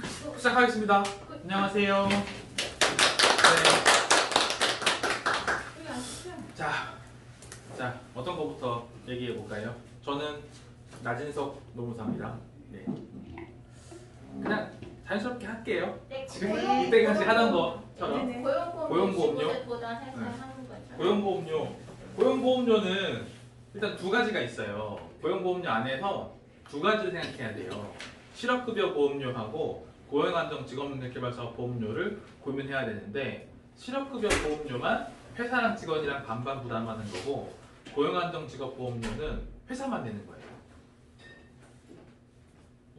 시작하겠습니다. 안녕하세요. 네. 자, 어떤 거부터 얘기해 볼까요? 저는 나진석 노무사입니다. 네. 그냥 자연스럽게 할게요. 지금 이때까지 하던 것처럼. 고용보험료. 고용보험료는 일단 두 가지가 있어요. 고용보험료 안에서 두 가지를 생각해야 돼요. 실업급여 보험료하고 고용안정직업능력개발사업 보험료를 고민해야 되는데, 실업급여 보험료만 회사랑 직원이랑 반반 부담하는 거고, 고용안정직업보험료는 회사만 내는 거예요.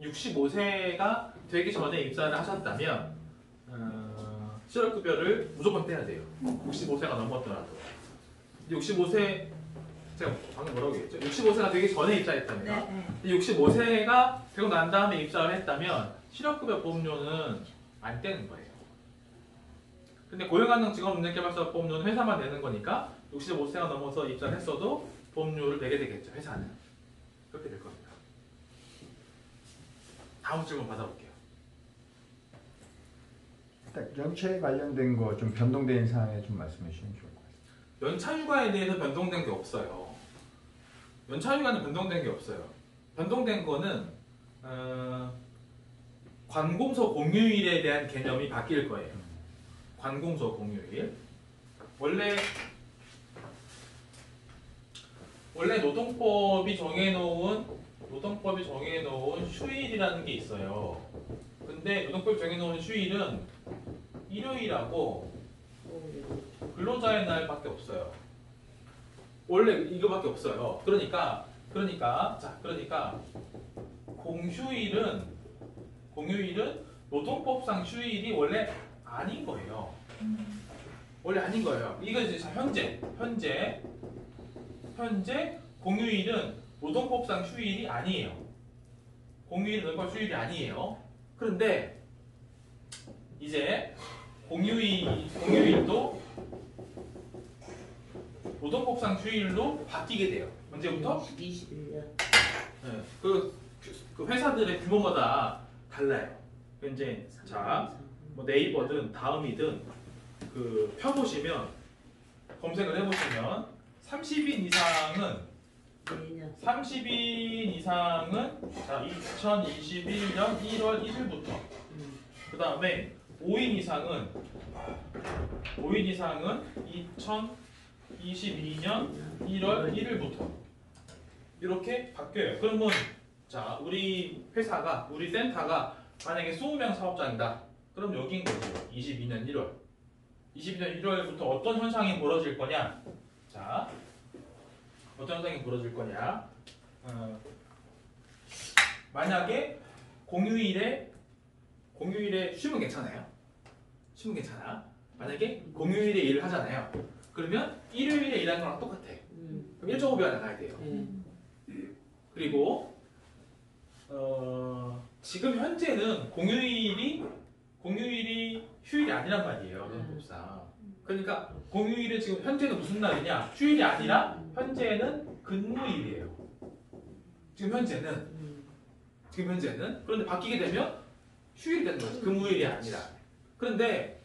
65세가 되기 전에 입사를 하셨다면 실업급여를 무조건 떼야 돼요. 65세가 넘었더라도. 65세, 제가 방금 뭐라고 얘기했죠? 65세가 되기 전에 입사했다면, 네. 65세가 되고 난 다음에 입사를 했다면 실업급여 보험료는 안 떼는 거예요. 근데 고용안정직업능력개발사업 보험료는 회사만 내는 거니까 65세가 넘어서 입사를 했어도 보험료를 내게 되겠죠, 회사는. 그렇게 될 겁니다. 다음 질문 받아볼게요. 연차에 관련된 거 좀 변동된 사항에 좀 말씀해 주시면 좋을 것 같아요. 연차휴가에 대해서 변동된 게 없어요. 연차휴가는 변동된 게 없어요. 변동된 거는 관공서 공휴일에 대한 개념이 바뀔 거예요. 관공서 공휴일. 원래 노동법이 정해놓은 휴일이라는 게 있어요. 근데 노동법이 정해놓은 휴일은 일요일하고 근로자의 날밖에 없어요. 원래 이거밖에 없어요. 그러니까 공휴일은 노동법상 휴일이 원래 아닌 거예요. 원래 아닌 거예요. 이건 이제 현재 공휴일은 노동법상 휴일이 아니에요. 공휴일은 노동법 휴일이 아니에요. 그런데 이제 공휴일도 노동법상 휴일로 바뀌게 돼요. 언제부터? 21년. 네, 그 회사들의 규모마다 달라요. 이제 뭐 네이버든 다음이든 펴보시면 검색을 해보시면 30인 이상은 자, 2021년 1월 1일부터 그 다음에 5인 이상은 2022년 1월 1일부터 이렇게 바뀌어요. 그러면 자, 우리 센터가 만약에 20명 사업장이다. 그럼 여기인 거죠. 22년 1월부터 어떤 현상이 벌어질 거냐? 자, 어떤 현상이 벌어질 거냐? 만약에 공휴일에 쉬면 괜찮아요? 쉬면 괜찮아. 만약에 공휴일에 일을 하잖아요. 그러면 일요일에 일하는 거랑 똑같아. 그럼 1.5배가 나가야 돼요. 그리고 지금 현재는 공휴일이 휴일이 아니란 말이에요. 노동법상. 그러니까 공휴일은 지금 현재는 무슨 날이냐? 휴일이 아니라 현재는 근무일이에요. 지금 현재는. 그런데 바뀌게 되면 휴일이 되는 거죠. 근무일이 아니라. 그런데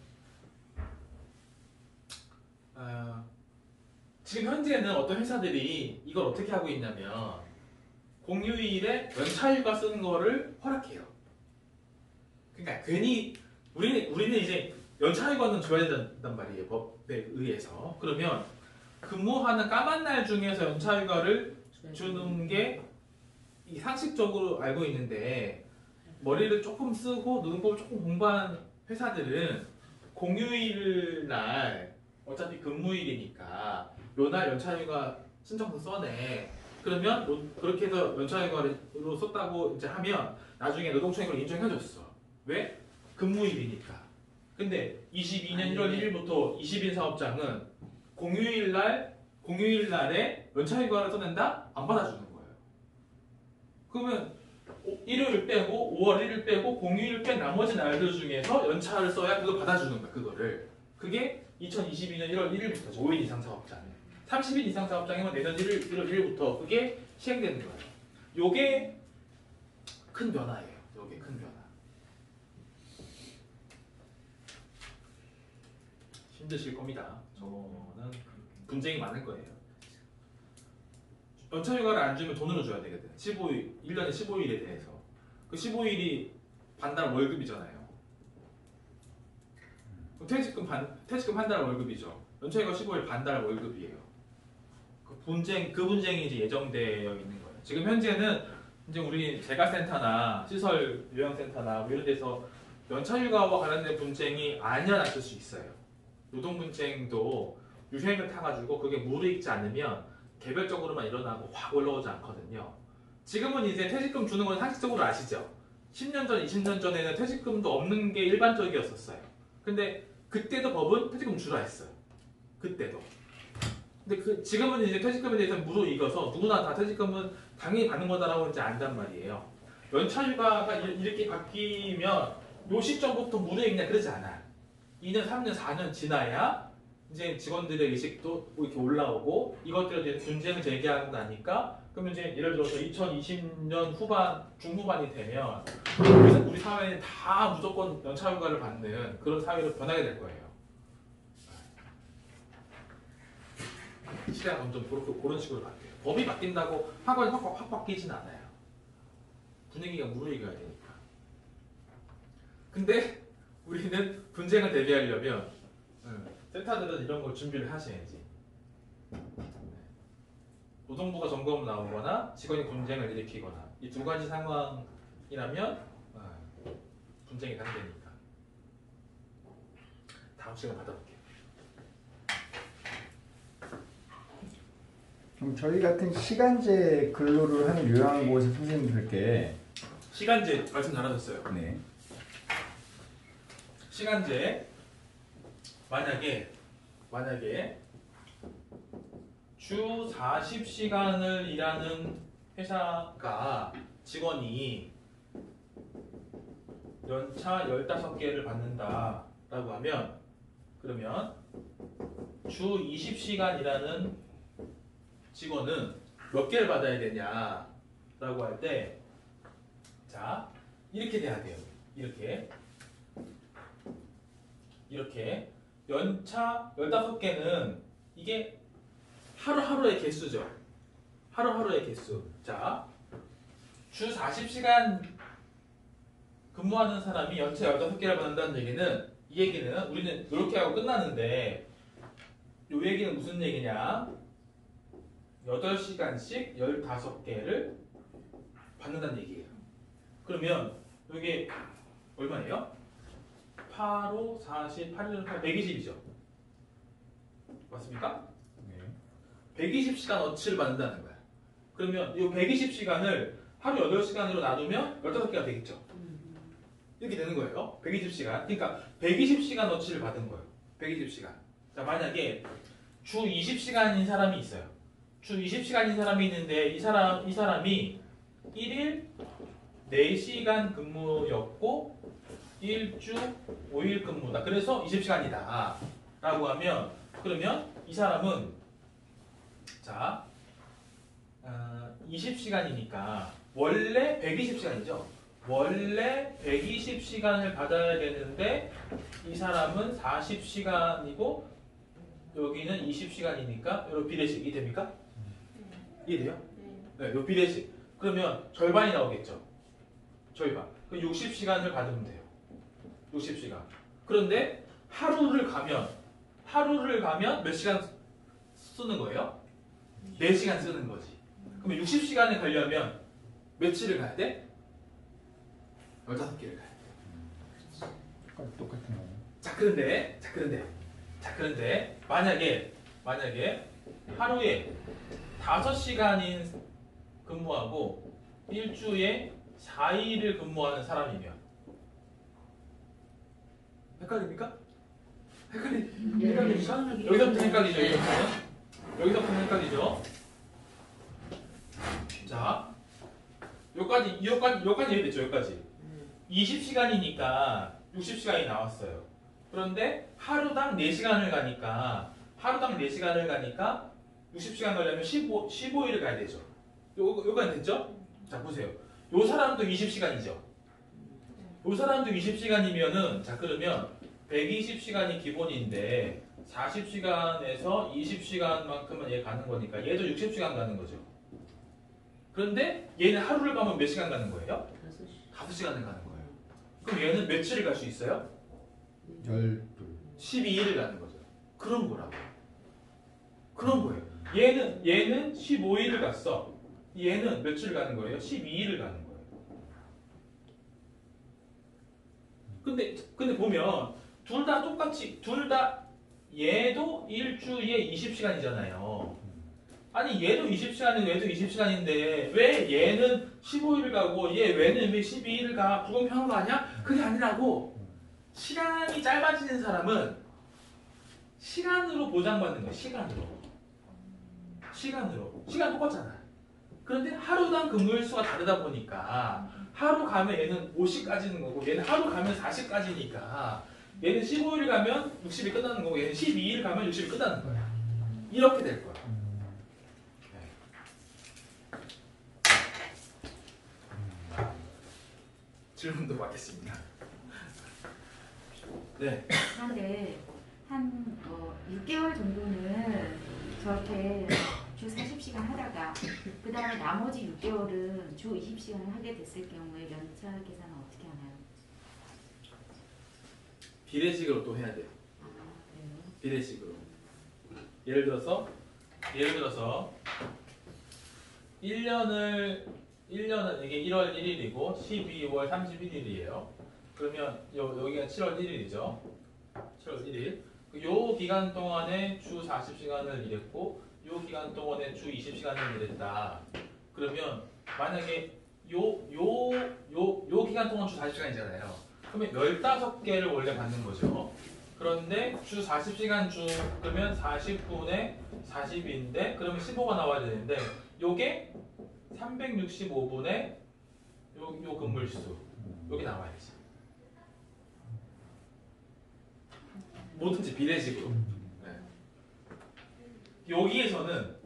지금 현재는 어떤 회사들이 이걸 어떻게 하고 있냐면 공휴일에 연차휴가 쓰는 거를 허락해요. 그러니까 괜히 우리는 이제 연차휴가는 줘야 된단 말이에요. 법에 의해서. 그러면 근무하는 까만 날 중에서 연차휴가를 주는 게 상식적으로 알고 있는데, 머리를 조금 쓰고 노동법을 조금 공부한 회사들은 공휴일 날 어차피 근무일이니까 요 날 연차휴가 신청서 써내. 그러면 그렇게 해서 연차휴가로 썼다고 이제 하면 나중에 노동청이 그걸 인정해줬어. 왜? 근무일이니까. 근데 22년 1월 1일부터 20인 사업장은 공휴일 날에 연차휴가를 써낸다? 안 받아주는 거예요. 그러면 일요일 빼고 5월 1일 빼고 공휴일 뺀 나머지 날들 중에서 연차를 써야 그걸 받아주는 거야. 그거를. 그게 2022년 1월 1일부터죠. 5인 이상 사업장. 30인 이상 사업장이면 내년 1월 1일부터 그게 시행되는 거예요. 요게 큰 변화예요. 요게 큰 변화. 힘드실 겁니다. 저는 분쟁이 많을 거예요. 연차휴가를 안 주면 돈으로 줘야 되거든. 15일, 1년에 15일에 대해서. 그 15일이 반달 월급이잖아요. 퇴직금 한 달 월급이죠. 연차휴가 15일 반달 월급이에요. 그 분쟁이 이제 예정되어 있는 거예요. 지금 현재는 이제 우리 재가센터나 시설 요양센터나 뭐 이런 데서 연차휴가와 관련된 분쟁이 안 일어났을 수 있어요. 노동 분쟁도 유행을 타가지고 그게 무르익지 않으면 개별적으로만 일어나고 확 올라오지 않거든요. 지금은 이제 퇴직금 주는 건 상식적으로 아시죠? 10년 전, 20년 전에는 퇴직금도 없는 게 일반적이었었어요. 근데 그때도 법은 퇴직금 주라 했어요. 그때도. 근데 지금은 이제 퇴직금에 대해서 무르익어서 누구나 다 퇴직금은 당연히 받는 거다라고 이제 안단 말이에요. 연차휴가가 이렇게 바뀌면 요 시점부터 무르익냐 그러지 않아. 2년, 3년, 4년 지나야 이제 직원들의 의식도 이렇게 올라오고 이것들에 대해서 분쟁을 제기한다니까 그러면 이제 예를 들어서 2020년 중후반이 되면 우리 사회는 다 무조건 연차휴가를 받는 그런 사회로 변하게 될 거예요. 시대가 점점 그런 식으로 바뀌어요. 법이 바뀐다고 학원이 확 바뀌진 않아요. 분위기가 무르익어야 되니까. 근데 우리는 분쟁을 대비하려면 센터들은 이런 걸 준비를 하셔야지. 노동부가 점검 나오거나 직원이 분쟁을 일으키거나 이 두 가지 상황이라면 분쟁이 단계니까. 다음 시간 받아볼게요. 그럼 저희 같은 시간제 근로를 하는 요양보호사 선생님들께 시간제 말씀 잘하셨어요. 네. 시간제 만약에 주 40시간을 일하는 회사가 직원이 연차 15개를 받는다라고 하면 그러면 주 20시간 일하는 직원은 몇 개를 받아야 되냐라고 할 때 자, 이렇게 돼야 돼요. 이렇게 연차 15개는 이게 하루하루의 개수죠. 하루하루의 개수. 자, 주 40시간 근무하는 사람이 연차 15개를 받는다는 얘기는 이 얘기는 우리는 이렇게 하고 끝나는데 이 얘기는 무슨 얘기냐? 8시간씩 15개를 받는다는 얘기예요. 그러면 이게 얼마예요? 8, 5, 40, 8, 8, 120이죠. 맞습니까? 네. 120시간 어치를 받는다는 거야. 그러면 이 120시간을 하루 8시간으로 나누면 15개가 되겠죠. 이렇게 되는 거예요. 120시간. 그러니까 120시간 어치를 받은 거예요. 120시간. 자, 만약에 주 20시간인 사람이 있어요. 주 20시간인 사람이 있는데 이 사람이 1일 4시간 근무였고 1주 5일 근무다. 그래서 20시간이다. 라고 하면 그러면 이 사람은 자 20시간이니까 원래 120시간이죠. 원래 120시간을 받아야 되는데 이 사람은 40시간이고 여기는 20시간이니까 여러분 비례식이 됩니까? 이해돼요? 네, 요 비례식. 그러면 절반이 나오겠죠. 절반. 그 60시간을 받으면 돼요. 60시간. 그런데 하루를 가면 몇 시간 쓰는 거예요? 4시간 쓰는 거지. 그러면 60시간을 가려면 며칠을 가야 돼? 15개를 가야 돼. 똑같은 거예요. 자, 그런데 만약에 하루에 5시간인 근무하고 일주에 4일을 근무하는 사람이면 헷갈립니까? 헷갈립니까? 여기서부터 헷갈리죠. 여기서부터 헷갈리죠. 자, 여기까지 이해됐죠? 여기까지 20시간이니까 60시간이 나왔어요. 그런데 하루당 4시간을 가니까 60시간 가려면 15일을 가야 되죠. 요거까지 됐죠? 자, 보세요. 요 사람도 20시간이죠. 요 사람도 20시간이면은 자, 그러면 120시간이 기본인데 40시간에서 20시간만큼은 얘 가는 거니까 얘도 60시간 가는 거죠. 그런데 얘는 하루를 가면 몇 시간 가는 거예요? 5시간을 가는 거예요. 그럼 얘는 며칠을 갈 수 있어요? 12. 12일을 가는 거죠. 그런 거라고. 그런 거예요. 얘는 15일을 갔어. 얘는 며칠을 가는 거예요? 12일을 가는 거예요. 근데 보면 둘 다 똑같이 얘도 일주일에 20시간이잖아요. 아니 얘도 20시간이고 얘도 20시간인데 왜 얘는 15일을 가고 얘는 왜 12일을 가? 불공평한 거 아니야? 그게 아니라고. 시간이 짧아지는 사람은 시간으로 보장받는 거예요. 시간 똑같잖아. 그런데 하루당 근무일 수가 다르다 보니까 하루 가면 얘는 50까지는 거고 얘는 하루 가면 40까지니까 얘는 15일 가면 60이 끝나는 거고 얘는 12일 가면 60이 끝나는 거야. 이렇게 될 거야. 네. 질문도 받겠습니다. 네. 그런데 한 6개월 정도는 저렇게 주 40시간 하다가 그 다음에 나머지 6개월은 주 20시간을 하게 됐을 경우에 연차 계산은 어떻게 하나요? 비례식으로 또 해야 돼요. 그래요? 비례식으로. 예를 들어서 1년은 이게 1월 1일이고 12월 31일이에요. 그러면 여기가 7월 1일이죠. 7월 1일. 요 기간 동안에 주 40시간을 일했고 요 기간 동안에 주 20시간을 일했다. 그러면 만약에 요 기간 동안 주 40시간이잖아요. 그러면 15개를 원래 받는 거죠. 그런데 주 40시간 그러면 40분에 40인데 그러면 15가 나와야 되는데 요게 365분의 요 근무일수 요게 나와야지. 뭐든지 비례식으로. 네. 여기에서는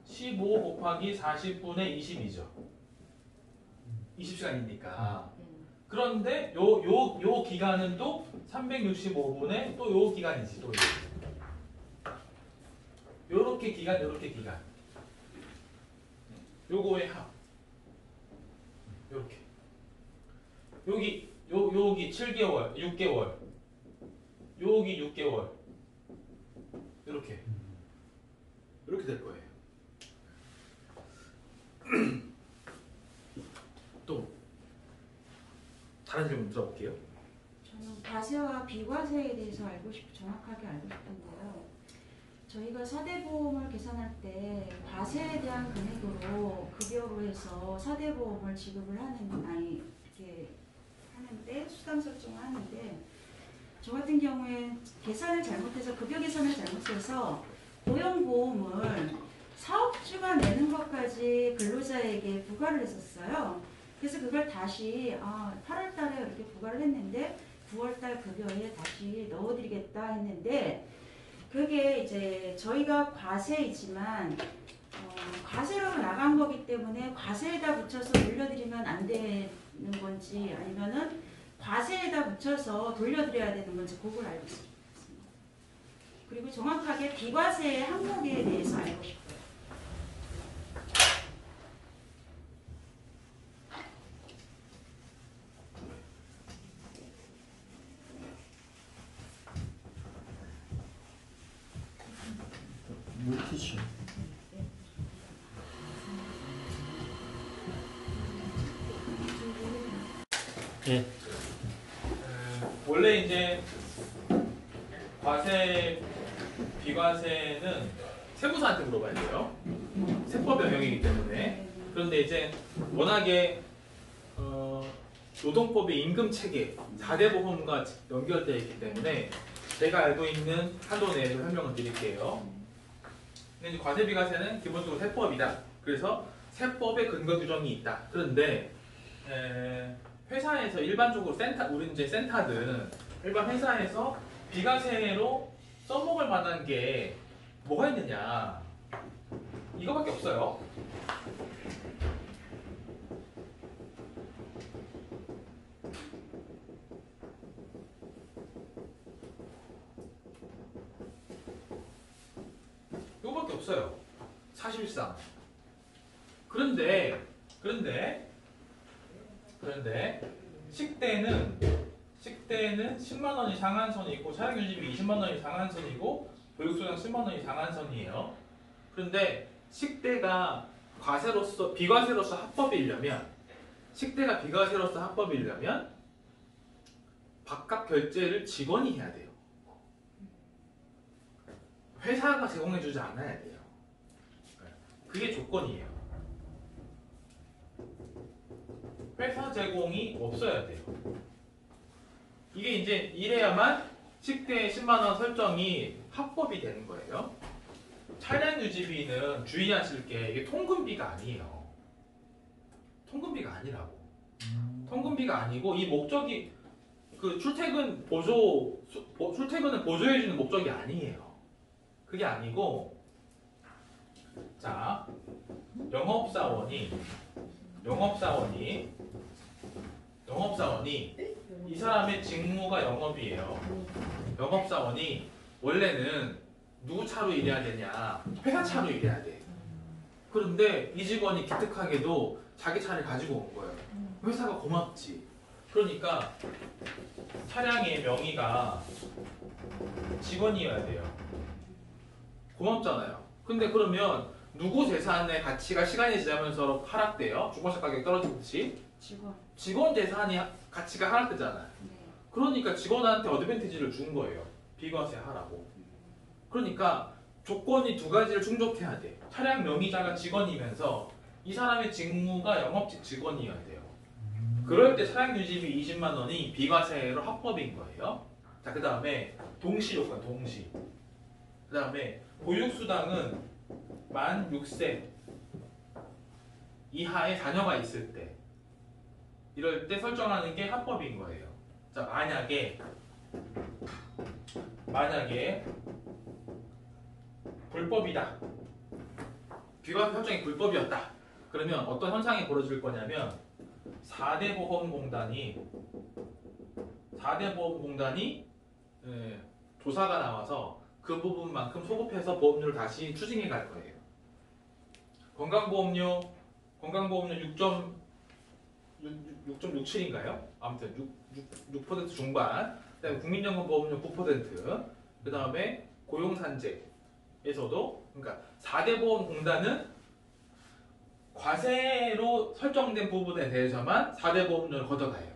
15 곱하기 40분의 20이죠. 20시간이니까. 그런데 요 기간은 또 365분의 또 요 기간이지. 또 요렇게 기간. 요거의 합. 요렇게. 여기 7개월, 6개월. 여기 6개월. 이렇게 될 거예요. 또 다른 질문 들어볼게요. 저는 과세와 비과세에 대해서 정확하게 알고 싶은데요. 저희가 사대보험을 계산할 때 과세에 대한 금액으로 급여로 해서 사대보험을 지급을 이렇게 하는데 수당 설정을 하는데 저 같은 경우에 계산을 잘못해서 급여 계산을 잘못해서 고용보험을 사업주가 내는 것까지 근로자에게 부과를 했었어요. 그래서 그걸 다시 8월 달에 이렇게 부과를 했는데 9월 달 급여에 다시 넣어드리겠다 했는데 그게 이제 저희가 과세이지만 과세로 나간 거기 때문에 과세에다 붙여서 돌려드리면 안 되는 건지 아니면은 과세에다 붙여서 돌려드려야 되는 건지 그걸 알고 싶습니다. 그리고 정확하게 비과세 항목에 대해서 알고 싶어요. 물티슈. 예. 원래 이제 과세, 비과세는 세무사한테 물어봐야 돼요. 세법 영역이기 때문에. 그런데 이제 워낙에 노동법의 임금 체계, 4대 보험과 연결되어 있기 때문에 제가 알고 있는 한도 내에서 설명을 드릴게요. 근데 이제 과세, 비과세는 기본적으로 세법이다. 그래서 세법의 근거 규정이 있다. 그런데 회사에서 일반적으로 우리 이제 센터든 일반 회사에서 비과세로 써먹을 만한 게 뭐가 있느냐? 이거밖에 없어요. 없어요. 사실상. 그런데 식대는 10만 원이 상한선이고 차량유지비 20만 원이 상한선이고 보육소득 10만 원이 상한선이에요. 그런데 식대가 비과세로서 합법이려면 바깥 결제를 직원이 해야 돼요. 회사가 제공해주지 않아야 돼요. 그게 조건이에요. 회사 제공이 없어야 돼요. 이게 이제 이래야만 식대 10만 원 설정이 합법이 되는 거예요. 차량 유지비는 주의하실 게 이게 통근비가 아니에요. 통근비가 아니라고. 통근비가 아니고 이 목적이 그 출퇴근을 보조해주는 목적이 아니에요. 그게 아니고, 자, 영업사원이 이 사람의 직무가 영업이에요. 영업사원이 원래는 누구 차로 일해야 되냐? 회사 차로 일해야 돼. 그런데 이 직원이 기특하게도 자기 차를 가지고 온 거예요. 회사가 고맙지. 그러니까 차량의 명의가 직원이어야 돼요. 고맙잖아요. 근데 그러면 누구 재산의 가치가 시간이 지나면서 하락돼요? 중고차 가격이 떨어지듯이 직원 재산이 가치가 하락되잖아요. 그러니까 직원한테 어드밴티지를 준 거예요. 비과세 하라고. 그러니까 조건이 두 가지를 충족해야 돼. 차량 명의자가 직원이면서 이 사람의 직무가 영업직 직원이어야 돼요. 그럴 때 차량 유지비 20만 원이 비과세로 합법인 거예요. 자, 그 다음에 동시 요건, 동시. 그 다음에 보육수당은 만 6세 이하의 자녀가 있을 때, 이럴 때 설정하는 게 합법인 거예요. 자, 만약에 불법이다. 비과세 설정이 불법이었다. 그러면 어떤 현상이 벌어질 거냐면 4대 보험공단이 조사가 나와서 그 부분만큼 소급해서 보험료를 다시 추징해 갈 거예요. 건강보험료 6.67인가요? 아무튼 6% 중반. 그다음에 국민연금보험료 9%. 그다음에 고용산재에서도, 그러니까 4대 보험공단은 과세로 설정된 부분에 대해서만 4대 보험료를 걷어가요.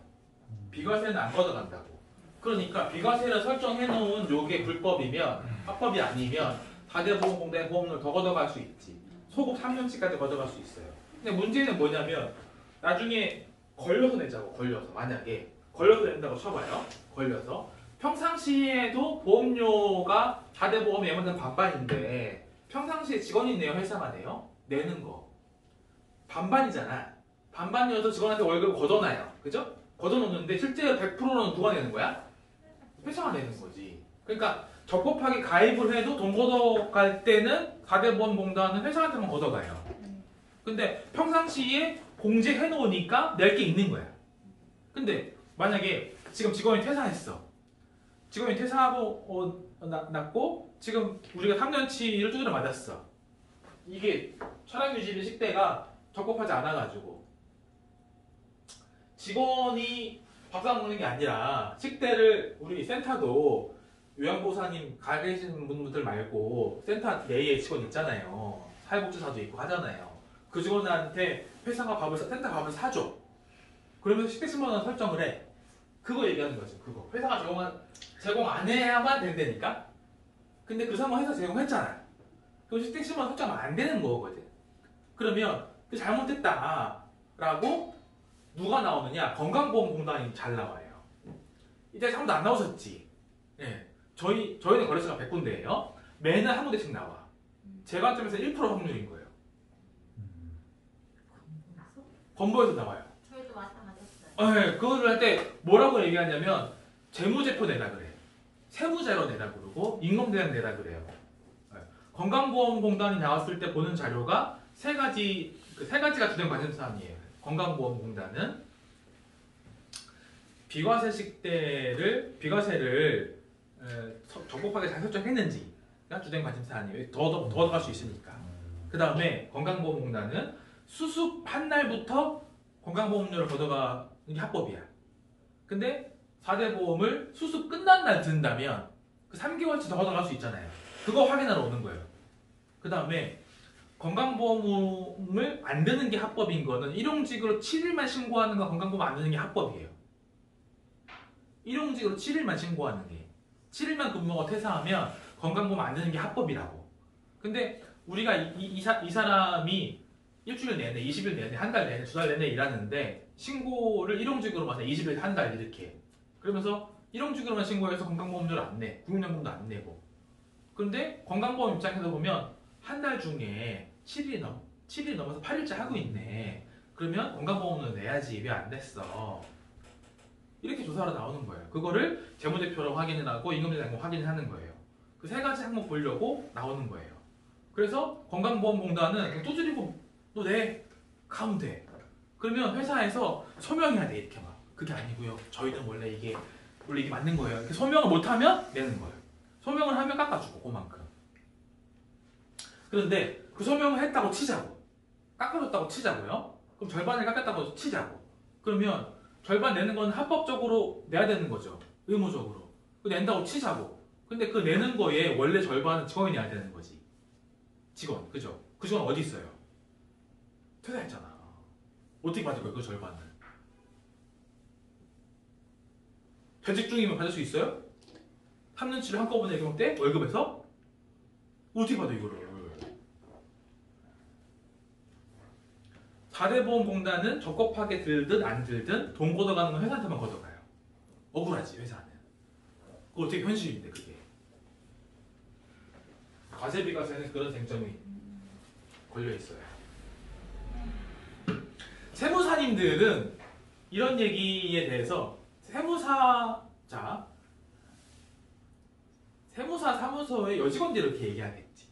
비과세는 안 걷어간다고. 그러니까 비과세를 설정해 놓은 요게 불법이면, 합법이 아니면 4대 보험공단의 보험료를 더 걷어갈 수 있지. 소급 3년치까지 걷어갈 수 있어요. 근데 문제는 뭐냐면 나중에 걸려서 내자고. 만약에 걸려서 낸다고 쳐봐요. 걸려서 평상시에도 보험료가 4대 보험이 예컨대 반반인데 평상시에 직원이 내요, 회사가 내요? 내는 거 반반이잖아. 반반이어서 직원한테 월급을 걷어놔요. 그죠? 걷어놓는데 실제로 100%는 누가 내는 거야? 회사가 내는 거지. 그러니까 적법하게 가입을 해도 돈 걷어갈 때는 4대 보험공단은 회사한테만 걷어가요. 근데 평상시에 공제해 놓으니까 낼 게 있는 거야. 근데 만약에 지금 직원이 퇴사했어. 직원이 퇴사하고 났고 지금 우리가 3년치를 두드려 맞았어. 이게 차량유지비 식대가 적법하지 않아가지고 직원이 밥상 먹는 게 아니라 식대를 우리 센터도 요양보호사님 가 계시는 분들 말고 센터 내에 직원 있잖아요. 사회복지사도 있고 하잖아요. 그 직원한테 회사가 센터 밥을 사줘. 그러면서 식대 10만 원 설정을 해. 그거 얘기하는 거죠. 그거. 회사가 제공 안 해야만 된다니까. 근데 그 상황 회사 제공했잖아. 그럼 식대 10만 원 설정하면 안 되는 거거든. 그러면 잘못됐다라고 누가 나오느냐? 건강보험공단이 잘 나와요. 이제 한 번도 안 나오셨지. 예. 저희는 거래처가 100군데예요. 매달 한 군데씩 나와. 제 관점에서 1% 확률인 거예요. 건보에서 나와요. 저희도 왔다 갔었어요. 네, 그거를 할 때 뭐라고 얘기하냐면 재무제표 내라 그래. 세무자료 내라 그러고 임금대행 내라 그래요. 네. 건강보험공단이 나왔을 때 보는 자료가 세 가지가 주된 관심사항이에요. 건강보험공단은 비과세를 적법하게 잘 설정했는지, 주된 관심사 아니에요. 더 갈 수 있으니까. 그 다음에 건강보험공단은 수습 한 날부터 건강보험료를 걷어가는 게 합법이야. 근데 4대 보험을 수습 끝난 날 든다면 그 3개월치 더 걷어갈 수 있잖아요. 그거 확인하러 오는 거예요. 그 다음에 건강보험을 안 드는 게 합법인 거는 일용직으로 7일만 신고하는 거 건강보험 안 드는 게 합법이에요. 일용직으로 7일만 신고하는 게 7일만 근무하고 퇴사하면 건강보험 안 드는 게 합법이라고. 근데 우리가 이 사람이 일주일 내내, 20일 내내, 한 달 내내, 2달 내내 일하는데 신고를 일용직으로만 해. 20일, 한 달 이렇게. 그러면서 일용직으로만 신고해서 건강보험료를 안 내. 국민연금도 안 내고. 그런데 건강보험 입장에서 보면 한 달 중에 7일이 넘어서 8일째 하고 있네. 그러면 건강보험료 내야지. 왜 안 냈어? 이렇게 조사로 나오는 거예요. 그거를 재무제표로 확인을 하고 임금제표 확인을 하는 거예요. 그 세 가지 항목 보려고 나오는 거예요. 그래서 건강보험공단은 그냥 두드리고 너 내 가면 돼. 그러면 회사에서 소명해야 돼. 이렇게 막. 그게 아니고요. 저희는 원래 이게 맞는 거예요. 이렇게 소명을 못하면 내는 거예요. 소명을 하면 깎아주고 그만큼. 그런데 그 소명을 했다고 치자고. 깎아줬다고 치자고요. 그럼 절반을 깎았다고 치자고. 그러면 절반 내는 건 합법적으로 내야 되는 거죠. 의무적으로. 낸다고 치자고. 근데 그 내는 거에 원래 절반은 직원이 내야 되는 거지. 직원. 그죠? 그 직원 어디 있어요? 퇴사했잖아. 어떻게 받을 거예요? 그 절반을. 퇴직 중이면 받을 수 있어요? 3년치를 한꺼번에 예금 때 월급에서? 어떻게 받아 이거를? 4대 보험공단은 적법하게 들든 안 들든 돈 걷어가는 건 회사한테만 걷어가요. 억울하지 회사는. 그거 어떻게 현실인데 그게. 과세비과세는 그런 쟁점이 걸려 있어요. 세무사님들은 이런 얘기에 대해서 세무사 사무소의 여직원들이 이렇게 얘기하겠지.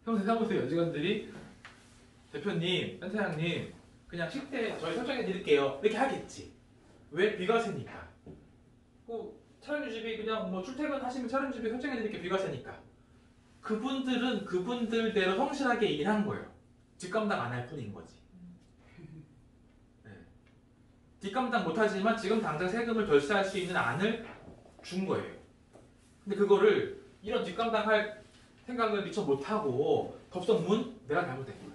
세무사 사무소 여직원들이 대표님, 센터장님 그냥 식대 저희 설정해 드릴게요. 이렇게 하겠지. 왜? 비과세니까. 촬영유지비 그냥 뭐 출퇴근 하시면 촬영유지비 설정해 드릴게요. 비과세니까. 그분들은 그분들대로 성실하게 일한 거예요. 뒷감당 안 할 뿐인 거지. 네. 뒷감당 못하지만 지금 당장 세금을 덜세할 수 있는 안을 준 거예요. 근데 그거를 이런 뒷감당할 생각을 미처 못하고 덥석 내가 잘못된 거야.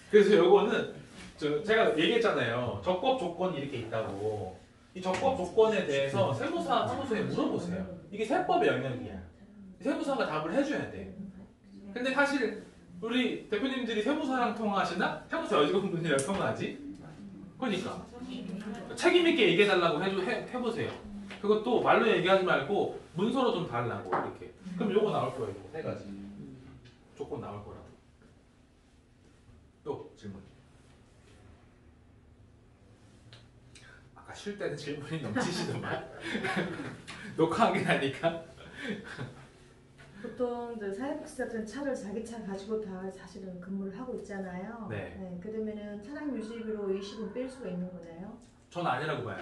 그래서 요거는 제가 얘기했잖아요. 적법 조건이 이렇게 있다고. 이 적법 조건에 대해서 세무사 사무소에 물어보세요. 이게 세법의 영역이야. 세무사가 답을 해줘야 돼. 근데 사실 우리 대표님들이 세무사랑 통화하시나? 세무사 여직원분들이랑 통화하지? 그러니까 책임있게 얘기해달라고 해보세요. 그것도 말로 얘기하지 말고 문서로 좀 달라고 이렇게. 그럼 요거 나올 거예요. 세 가지 조건 나올 거라고. 또 질문. 아까 쉴 때는 질문이 넘치시더만. 녹화하긴 하니까. 보통 사회복지 같은 차를 자기 차 가지고 다 사실은 근무를 하고 있잖아요. 네. 그러면은 차량 유지비로 20은 뺄 수가 있는 거네요? 전 아니라고 봐요.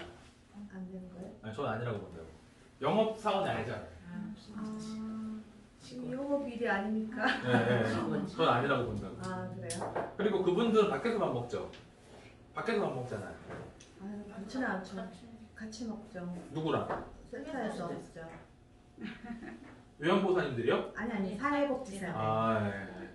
안 되는 거예요? 아니, 전 아니라고 본다고. 영업사원이 아니잖아요. 지금 영업 일이 아니니까. 네. 전 아니라고 본다고. 아 그래요? 그리고 그분들은 밖에서 밥 먹죠. 밖에서 밥 먹잖아요. 그렇지는 않죠. 같이 먹죠. 누구랑? 센터에서 먹죠. 요양보호사님들이요? 아니 사회복지사. 아, 네.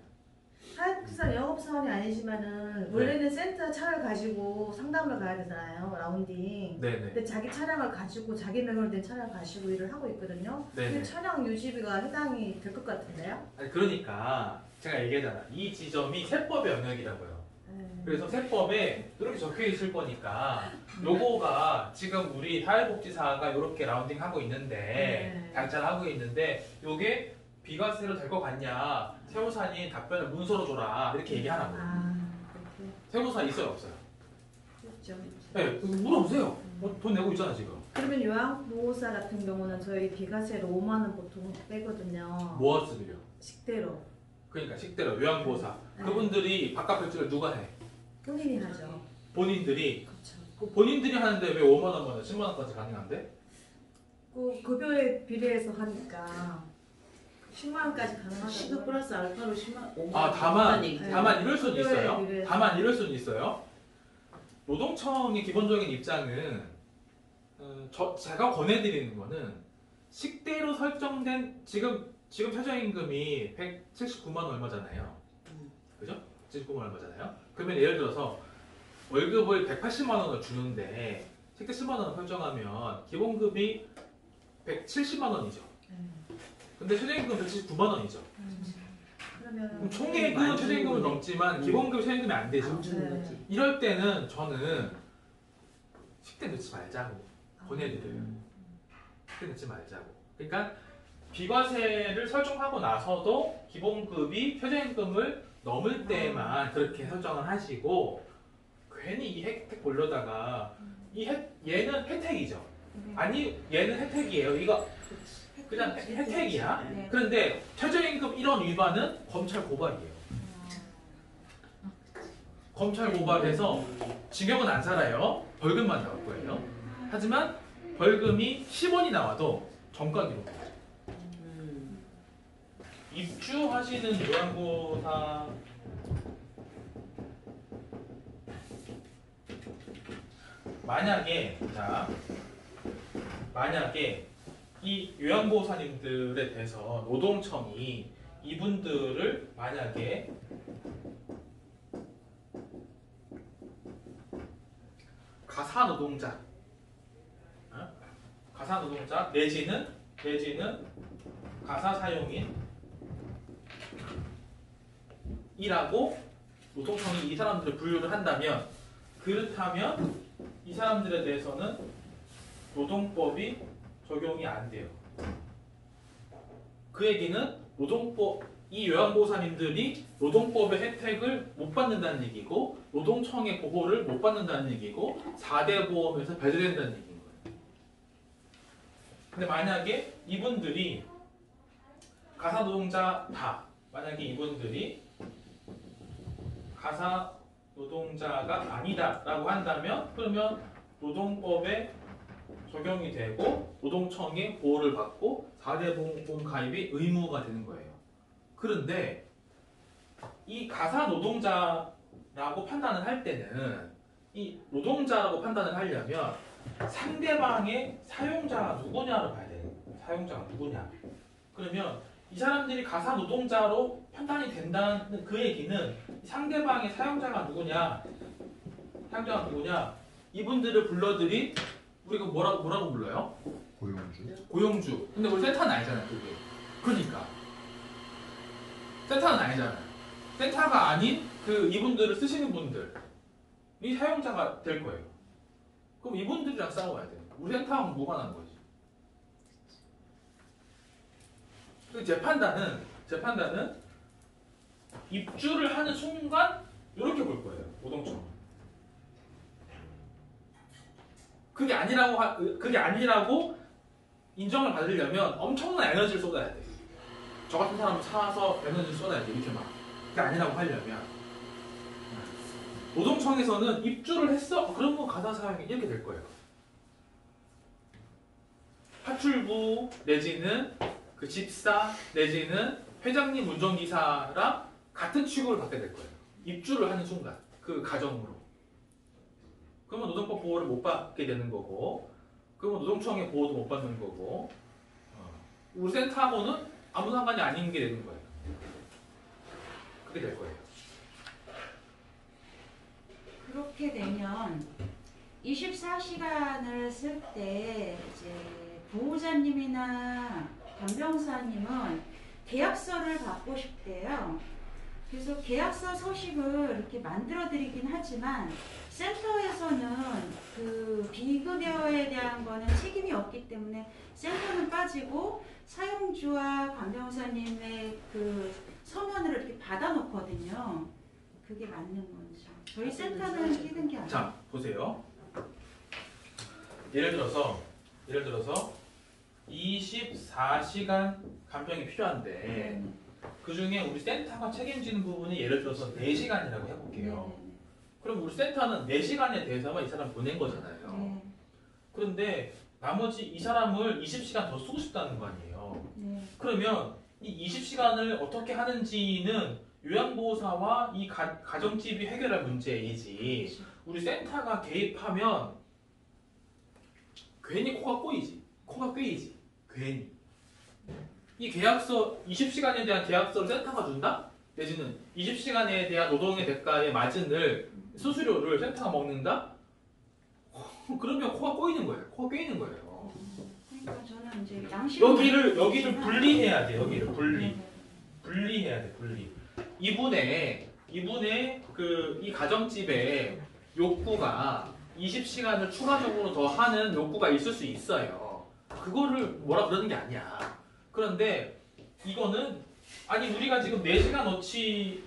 사회복지사 영업사원이 아니지만은 원래는 센터 차를 가지고 상담을 가야 되잖아요. 라운딩. 네네. 근데 자기 차량을 가지고 자기 명의로 된 차량을 가지고 일을 하고 있거든요. 네네. 근데 차량 유지비가 해당이 될 것 같은데요? 아니, 그러니까 제가 얘기하잖아. 이 지점이 세법의 영역이라고요. 네. 그래서 세법에 이렇게 적혀 있을 거니까 요거가 지금 우리 사회복지사가 이렇게 라운딩 하고 있는데 장차를 하고 있는데 요게 비과세로 될 것 같냐? 세무사님 답변을 문서로 줘라 이렇게 얘기하라고. 그렇게 세무사 있어요 없어요? 그렇죠. 네, 물어보세요. 돈 내고 있잖아 지금. 그러면 요양보호사 같은 경우는 저희 비과세로 5만 원 보통 빼거든요. 무엇을요? 식대로 그러니까 식대로 요양보호사 네. 그분들이 바깥 별지를 누가 해? 본인이 하죠. 본인들이. 그렇죠. 본인들이 하는데 왜 5만 원만 10만 원까지 가능한데? 그 급여에 비례해서 하니까 10만 원까지 가능하다고. 시급 플러스 알파로 10만 5만 아, 다만 네. 이럴 수는 급여에 있어요. 비례해서. 다만 이럴 수는 있어요. 노동청의 기본적인 입장은 제가 권해드리는 거는 식대로 설정된 지금 최저임금이 179만 원 얼마잖아요. 그죠? 179만 원 얼마잖아요. 그러면 예를 들어서 월급을 180만 원을 주는데 식대 10만 원을 설정하면 기본급이 170만 원이죠. 근데 최저임금 179만 원이죠. 그럼 그러면 총액은 최저임금을 넘지만 기본급 최저임금이 안 되죠. 안 주는 네. 거지. 이럴 때는 저는 식대 넣지 말자고 권해드려요. 식대 넣지 말자고. 그러니까 비과세를 설정하고 나서도 기본급이 최저임금을 넘을 때만 그렇게 설정을 하시고 괜히 이 혜택 보려다가 얘는 혜택이죠. 아니 얘는 혜택이에요. 이거 그냥 혜택이야. 네. 그런데 최저임금 1원 위반은 검찰 고발이에요. 검찰 고발해서 징역은 안 살아요. 벌금만 나올 거예요. 하지만 벌금이 10원이 나와도 정가기로 입주하시는 요양보사 만약에 이 요양보호사님들에 대해서 노동청이 이분들을 만약에 가사노동자 내지는 가사사용인 이라고 노동청이 이 사람들을 분류를 한다면 그렇다면 이 사람들에 대해서는 노동법이 적용이 안 돼요. 그 얘기는 이 요양보호사님들이 노동법의 혜택을 못 받는다는 얘기고 노동청의 보호를 못 받는다는 얘기고 4대 보험에서 배제된다는 얘기인 거예요. 근데 만약에 이분들이 가사노동자다. 만약에 이분들이 가사노동자가 아니다라고 한다면 그러면 노동법에 적용이 되고 노동청의 보호를 받고 4대 보험 가입이 의무가 되는 거예요. 그런데 이 가사노동자라고 판단을 할 때는 이 노동자라고 판단을 하려면 상대방의 사용자가 누구냐를 봐야 돼요. 사용자가 누구냐. 그러면 이 사람들이 가사노동자로 판단이 된다는 그 얘기는 상대방의 사용자가 누구냐. 이분들을 불러들이 우리가 뭐라고 불러요? 고용주. 근데 우리 센터는 아니잖아요, 그게. 그러니까 센터는 아니잖아요. 센터가 아닌 이분들을 쓰시는 분들이 사용자가 될 거예요. 그럼 이분들이랑 싸워야 돼요. 우리 센터하고 무관한 거지. 제 판단은 입주를 하는 순간 이렇게 볼 거예요, 노동청. 그게 아니라고 인정을 받으려면 엄청난 에너지를 쏟아야 돼. 저 같은 사람을 찾아서 에너지를 쏟아야 돼. 이렇게 막. 그게 아니라고 하려면. 노동청에서는 입주를 했어? 그런 거 가사 사용이 이렇게 될 거예요. 파출부 내지는 그 집사 내지는 회장님 운전기사랑 같은 취급을 받게 될 거예요. 입주를 하는 순간. 그 가정으로. 그러면 노동법 보호를 못 받게 되는 거고 그러면 노동청의 보호도 못 받는 거고 우리 센터하고는 아무 상관이 아닌 게 되는 거예요. 그게 될 거예요. 그렇게 되면 24시간을 쓸 때 이제 보호자님이나 변병사님은 계약서를 받고 싶대요. 그래서 계약서 서식을 이렇게 만들어 드리긴 하지만 센터에서는 그 비급여에 대한 거는 책임이 없기 때문에 센터는 빠지고 사용주와 간병사님의 그 서면을 이렇게 받아놓거든요. 그게 맞는 건지. 저희 센터는 끼는 게 아니에요. 자, 보세요. 예를 들어서 24시간 간병이 필요한데 그 중에 우리 센터가 책임지는 부분이 예를 들어서 4시간이라고 해볼게요. 그럼 우리 센터는 4시간에 대해서만 이 사람 보낸 거잖아요. 네. 그런데 나머지 이 사람을 20시간 더 쓰고 싶다는 거 아니에요. 네. 그러면 이 20시간을 어떻게 하는지는 요양보호사와 이 가정집이 해결할 문제이지, 그렇죠. 우리 센터가 개입하면 괜히 코가 꼬이지. 코가 꿰이지. 괜히. 이 계약서, 20시간에 대한 계약서를 센터가 준다? 내지는 20시간에 대한 노동의 대가에 마진을, 수수료를 센터가 먹는다? 그러면 코가 꼬이는 거예요. 코가 꿰이는 거예요. 그러니까 저는 이제 양식 여기를 분리해야 돼. 여기를 분리. 네. 분리해야 돼. 분리. 이분의 이 가정집의 욕구가 20시간을 추가적으로 더 하는 욕구가 있을 수 있어요. 그거를 뭐라 그러는 게 아니야. 그런데 이거는 아니 우리가 지금 4시간 어치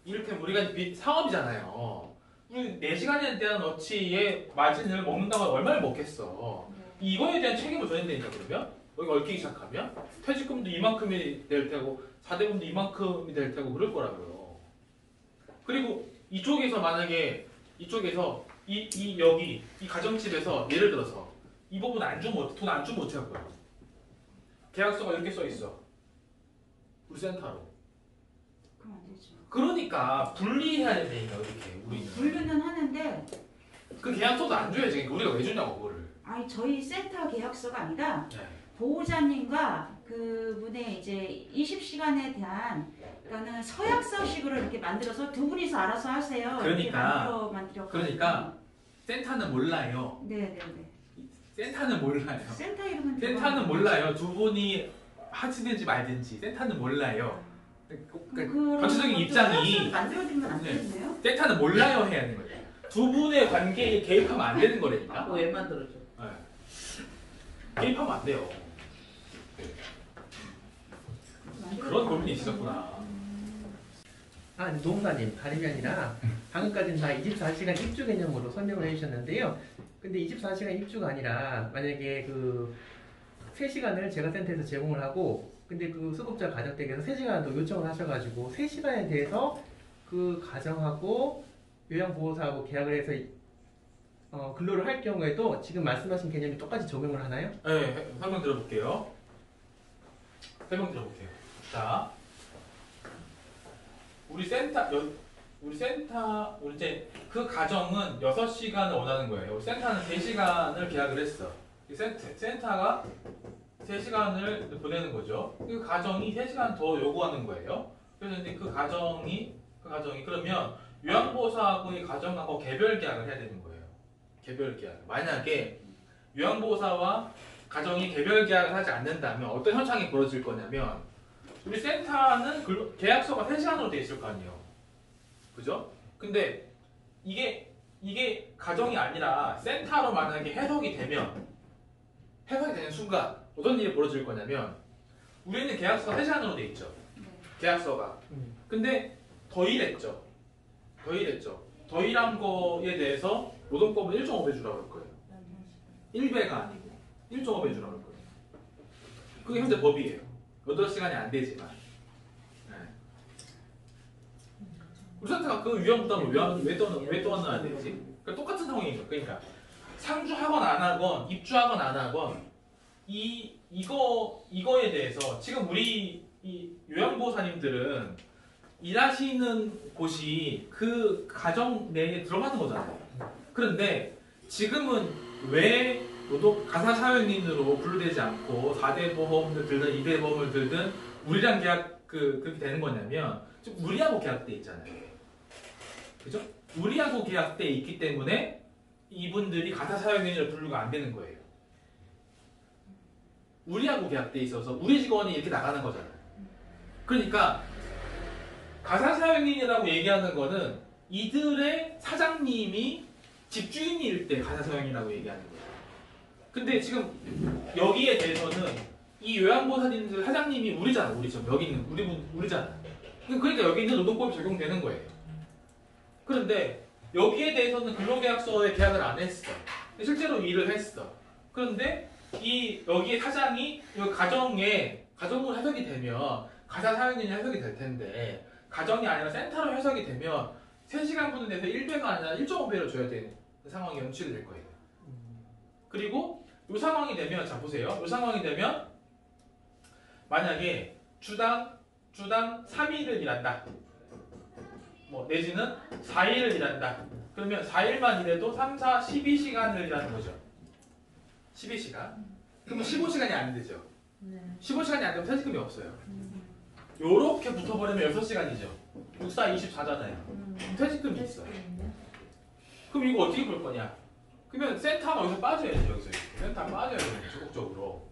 이렇게 우리가 사업이잖아요. 우리 4시간에 대한 어치의 마진을 먹는다고 하면 얼마를 먹겠어. 이거에 대한 책임을 져야 되니까. 그러면 여기 얽히기 시작하면 퇴직금도 이만큼이 될 테고 4대금도 이만큼이 될 테고 그럴 거라고요. 그리고 이쪽에서 만약에 이쪽에서 여기 이 가정집에서 예를 들어서 이 부분 안 주면 돈 안 주면 어떻게 할 거야? 계약서가 이렇게 써 있어. 우리 센터로. 그럼 안 되죠. 그러니까 분리해야 되니까 이렇게 우리는. 분류는 하는데 그 계약서도 안 줘야지. 그러니까 우리가 왜 주냐고 그거를. 아니 저희 센터 계약서가 아니라 네. 보호자님과 그분의 이제 20시간에 대한 그러니까는 서약서식으로 이렇게 만들어서 두 분이서 알아서 하세요. 이렇게 그러니까. 만들었거든요. 그러니까 센터는 몰라요. 네네네. 센터는 몰라요. 센터 이름은 센터는 몰라요. 두 분이 하시든지 말든지 센터는 몰라요. 그러니까 전체적인 입장이 만들어주면 안 네. 되겠네요. 센터는 몰라요 해야 하는 거예요. 두 분의 관계에 개입하면 안 되는 거라니까. 왜 만들어줘? 네. 개입하면 안 돼요. 그런 고민이 있었구나. 아, 노무사님, 다름이 아니라 방금까지는 다 24시간 입주 개념으로 설명을 해주셨는데요. 근데 24시간 입주가 아니라 만약에 그 3시간을 제가 센터에서 제공을 하고 근데 그 수급자 가정 댁에서 3시간 더 요청을 하셔가지고 3시간에 대해서 그 가정하고 요양보호사하고 계약을 해서 근로를 할 경우에도 지금 말씀하신 개념이 똑같이 적용을 하나요? 네, 설명 들어볼게요. 자, 우리 이제 그 가정은 6시간을 원하는 거예요. 우리 센터는 3시간을 계약을 했어. 이 센터가 3시간을 보내는 거죠. 그 가정이 3시간 더 요구하는 거예요. 그래서 이제 그 가정이 그러면 요양보호사하고 이 가정하고 개별 계약을 해야 되는 거예요. 개별 계약. 만약에 요양보호사와 가정이 개별 계약을 하지 않는다면 어떤 현상이 벌어질 거냐면 우리 센터는 계약서가 3시간으로 돼 있을 거 아니에요. 그죠? 근데 이게 가정이 아니라 센터로 만약에 해석이 되는 순간 어떤 일이 벌어질 거냐면 우리는 계약서가 3시간으로 돼 있죠. 계약서가. 근데 더 일했죠. 더 일한 거에 대해서 노동법은 1.5배 주라고 할 거예요. 1배가 아니고 1.5배 주라고 할 거예요. 그게 현재 법이에요. 8시간이 안 되지만. 네. 우리 센터가 그 위험 부담을 왜 떠안아야 되지? 그러니까 똑같은 상황인 거예요. 그러니까 상주하건 안 하건 입주하건 안 하건 이거에 대해서 지금 우리 이 요양보호사님들은 일하시는 곳이 그 가정 내에 들어가는 거잖아요. 그런데 지금은 왜 가사사회인으로 분류되지 않고 4대 보험을 들든 2대 보험을 들든 우리랑 계약 그렇게 되는 거냐면 지금 우리하고 계약돼 있잖아요. 그죠? 우리하고 계약돼 있기 때문에 이분들이 가사사회인으로 분류가 안 되는 거예요. 우리하고 계약돼 있어서 우리 직원이 이렇게 나가는 거잖아요. 그러니까 가사사회인이라고 얘기하는 거는 이들의 사장님이 집주인일 때 가사사회인이라고 얘기하는 거예요. 근데 지금 여기에 대해서는 이 요양보호사님들 사장님이 우리잖아. 여기 있는 우리잖아. 그러니까 여기 있는 노동법이 적용되는 거예요. 그런데 여기에 대해서는 근로계약서에 계약을 안 했어. 실제로 일을 했어. 그런데 여기에 사장이 가정으로 해석이 되면 가사사회인이 해석이 될 텐데 가정이 아니라 센터로 해석이 되면 3시간분에 대해서 1배가 아니라 1.5배를 줘야 되는 상황이 연출이 될 거예요. 그리고 이 상황이 되면, 자 보세요. 이 상황이 되면 만약에 주당 3일을 일한다. 뭐 내지는 4일을 일한다. 그러면 4일만 일해도 3, 4, 12시간을 일하는 거죠. 12시간. 그러면 15시간이 안 되죠. 네. 15시간이 안 되면 퇴직금이 없어요. 요렇게 붙어버리면 6시간이죠. 6, 4, 24잖아요. 퇴직금이 있어요. 그럼 이거 어떻게 볼 거냐? 그러면 센터가 여기서 빠져야죠. 여기서 센터가 빠져야 돼요. 적극적으로.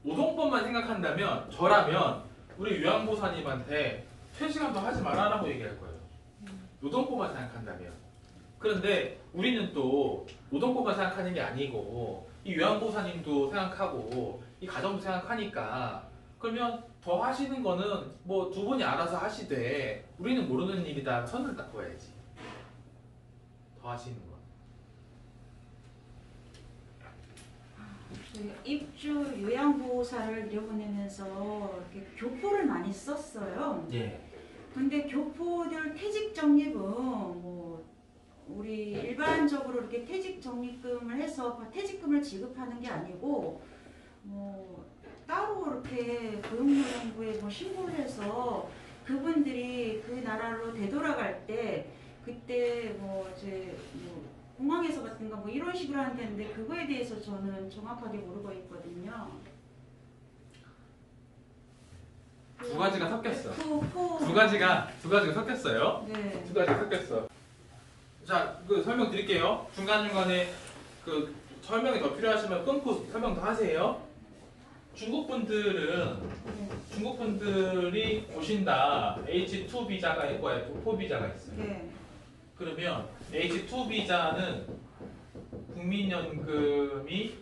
노동법만 생각한다면 저라면 우리 요양보호사님한테 퇴직금도 하지 말아라고 얘기할 거예요. 노동법만 생각한다면. 그런데 우리는 또 노동법만 생각하는 게 아니고 이 요양보호사님도 생각하고 이 가정도 생각하니까 그러면 더 하시는 거는 뭐 두 분이 알아서 하시되 우리는 모르는 일이다 선을 딱 그어야지. 더 하시는 거. 입주 요양보호사를 내보내면서 이렇게 교포를 많이 썼어요. 예. 근데 교포들 퇴직 적립은 뭐 우리 일반적으로 이렇게 퇴직 적립금을 해서 퇴직금을 지급하는 게 아니고 뭐 따로 이렇게 고용노동부에 뭐 신고를 해서 그분들이 그 나라로 되돌아갈 때 그때 뭐 이제 뭐 공항에서 같은가 뭐 이런 식으로 하는데 그거에 대해서 저는 정확하게 모르고 있거든요. 두 가지가 섞였어. 그 두 가지가 섞였어요. 네. 두 가지가 섞였어. 자, 그 설명 드릴게요. 중간중간에 그 설명이 더 필요하시면 끊고 설명 더 하세요. 중국 분들이 오신다. H2 비자가 있고 F4 비자가 있어요. 네. 그러면 H2 비자는 국민연금이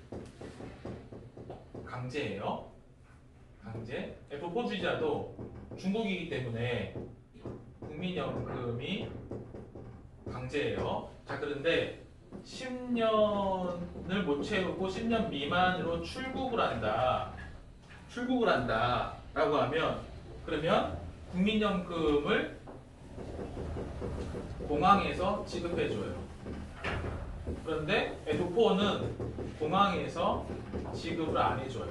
강제예요. 강제. F4 비자도 중국이기 때문에 국민연금이 강제예요. 자, 그런데 10년을 못 채우고 10년 미만으로 출국을 한다라고 하면 그러면 국민연금을 공항에서 지급해줘요. 그런데 F4는 공항에서 지급을 안 해줘요.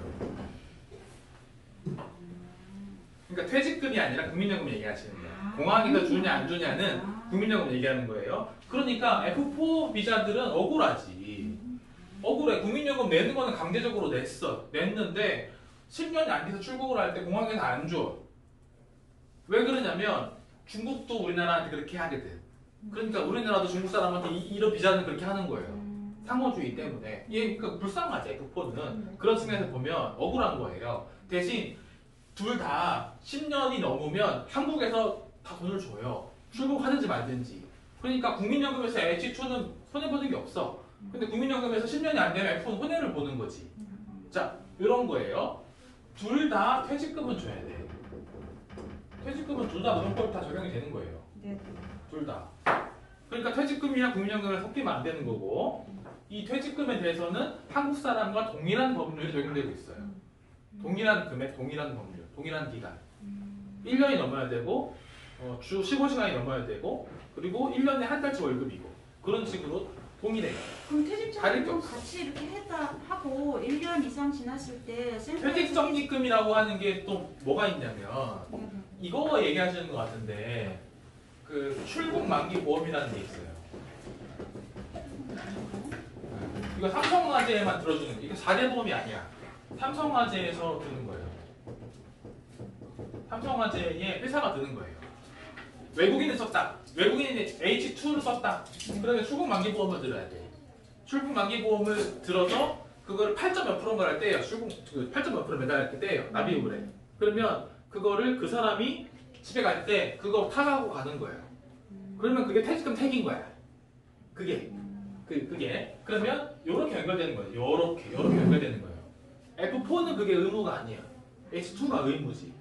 그러니까 퇴직금이 아니라 국민연금 얘기하시는 거예요. 공항에서 주냐 안 주냐는 국민연금 얘기하는 거예요. 그러니까 F4 비자들은 억울하지. 억울해. 국민연금 내는 거는 강제적으로 냈는데 10년이 안 돼서 출국을 할 때 공항에서 안 줘. 왜 그러냐면 중국도 우리나라한테 그렇게 하거든. 그러니까 우리나라도 중국 사람한테 이런 비자는 그렇게 하는 거예요. 상호주의 때문에. 이게 그러니까 불쌍하지, F4는. 그런 측면에서 보면 억울한 거예요. 대신 둘 다 10년이 넘으면 한국에서 다 돈을 줘요. 출국하든지 말든지. 그러니까 국민연금에서 H2는 손해보는 게 없어. 근데 국민연금에서 10년이 안 되면 F4는 손해를 보는 거지. 자, 이런 거예요. 둘 다 퇴직금은 줘야 돼. 퇴직금은 둘 다 노동법에 다 적용이 되는 거예요. 네. 둘 다. 그러니까 퇴직금이랑 국민연금을 섞이면 안 되는 거고 이 퇴직금에 대해서는 한국 사람과 동일한 법률이 적용되고 있어요. 동일한 금액, 동일한 법률, 동일한 기간. 1년이 넘어야 되고 주 15시간이 넘어야 되고 그리고 1년에 한 달치 월급이고 그런 식으로 동일해요. 그럼 퇴직 다를 게 적립금 없어. 같이 이렇게 하고 1년 이상 지났을 때 퇴직적립금이라고 하는 게 또 뭐가 있냐면 네. 이거 얘기하시는 것 같은데 그 출국 만기 보험이라는 게 있어요. 이거 삼성화재에만 들어주는 거. 이거 4대 보험이 아니야. 삼성화재에서 드는 거예요. 삼성화재에 회사가 드는 거예요. 외국인은 썼다. 외국인이 H2를 썼다. 그러면 출국 만기 보험을 들어야 돼. 출국 만기 보험을 들어서 그거를 8점 몇 프로인가 할 때예요. 출국 8점 몇 프로 매달 할 때예요. 납입을 해. 그러면 그거를 그 사람이 집에 갈 때 그거 타가고 가는 거예요. 그러면 그게 퇴직금 택인 거야. 그게 그러면 요렇게 연결되는 거예요. 요렇게 연결되는 거예요. F4는 그게 의무가 아니야. H2가 의무지.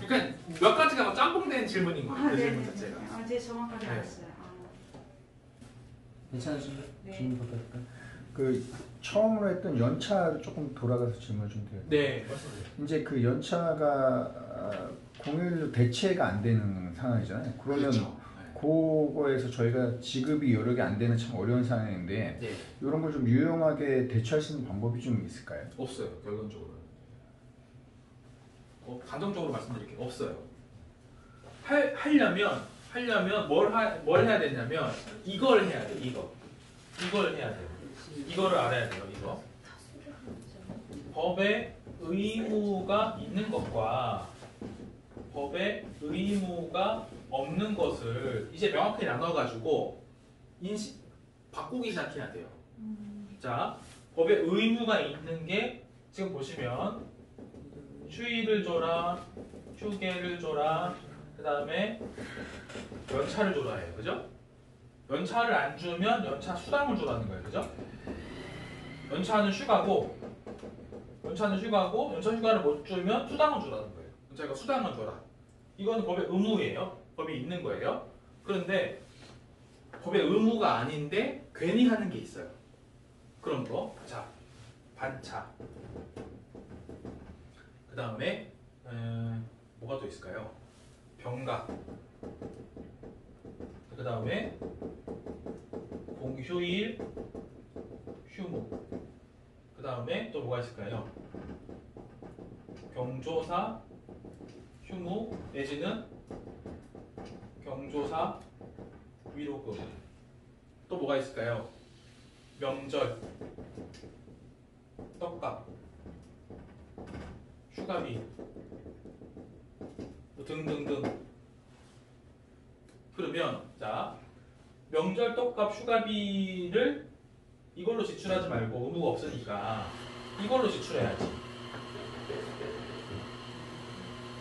그러니까 몇 가지가 막 짬뽕된 질문인 거예요. 그 질문 자체가. 제 정확하게 네. 알았어요. 괜찮으신가요? 네. 질문 받을까요? 그 처음으로 했던 연차 조금 돌아가서 질문 좀 드려요. 네, 맞습니다. 이제 그 연차가 공휴일로 대체가 안 되는 상황이잖아요. 그러면 그렇죠. 그거에서 저희가 지급이 여러 개 안 되는 참 어려운 상황인데 네. 이런 걸 좀 유용하게 대처할 수 있는 방법이 좀 있을까요? 없어요. 결론적으로. 감정적으로 말씀드릴게요. 없어요. 하려면 뭘 해야 되냐면 이걸 해야 돼. 이걸 해야 돼요. 이거를 알아야 돼요. 이거. 법에 의무가 있는 것과 법에 의무가 없는 것을 이제 명확히 나눠가지고 바꾸기 시작해야 돼요. 자, 법에 의무가 있는 게 지금 보시면 휴일을 줘라, 휴게를 줘라, 그 다음에 연차를 줘라 해요. 그죠? 연차를 안 주면 연차 수당을 줘라는 거예요. 그죠? 연차 휴가고, 연차 휴가를 못 주면 수당을 주라는 거예요. 연차가 수당을 줘라. 이거는 법의 의무예요. 법이 있는 거예요. 그런데 법의 의무가 아닌데 괜히 하는 게 있어요. 그런 거. 자, 반차. 그 다음에 뭐가 또 있을까요? 병가. 그 다음에 공휴일, 휴무. 그 다음에 또 뭐가 있을까요? 경조사, 휴무 내지는 경조사, 위로금. 또 뭐가 있을까요? 명절, 떡값, 휴가비 뭐 등등등. 그러면 자, 명절 떡값 휴가비를 이걸로 지출하지 말고 의무가 없으니까 이걸로 지출해야지.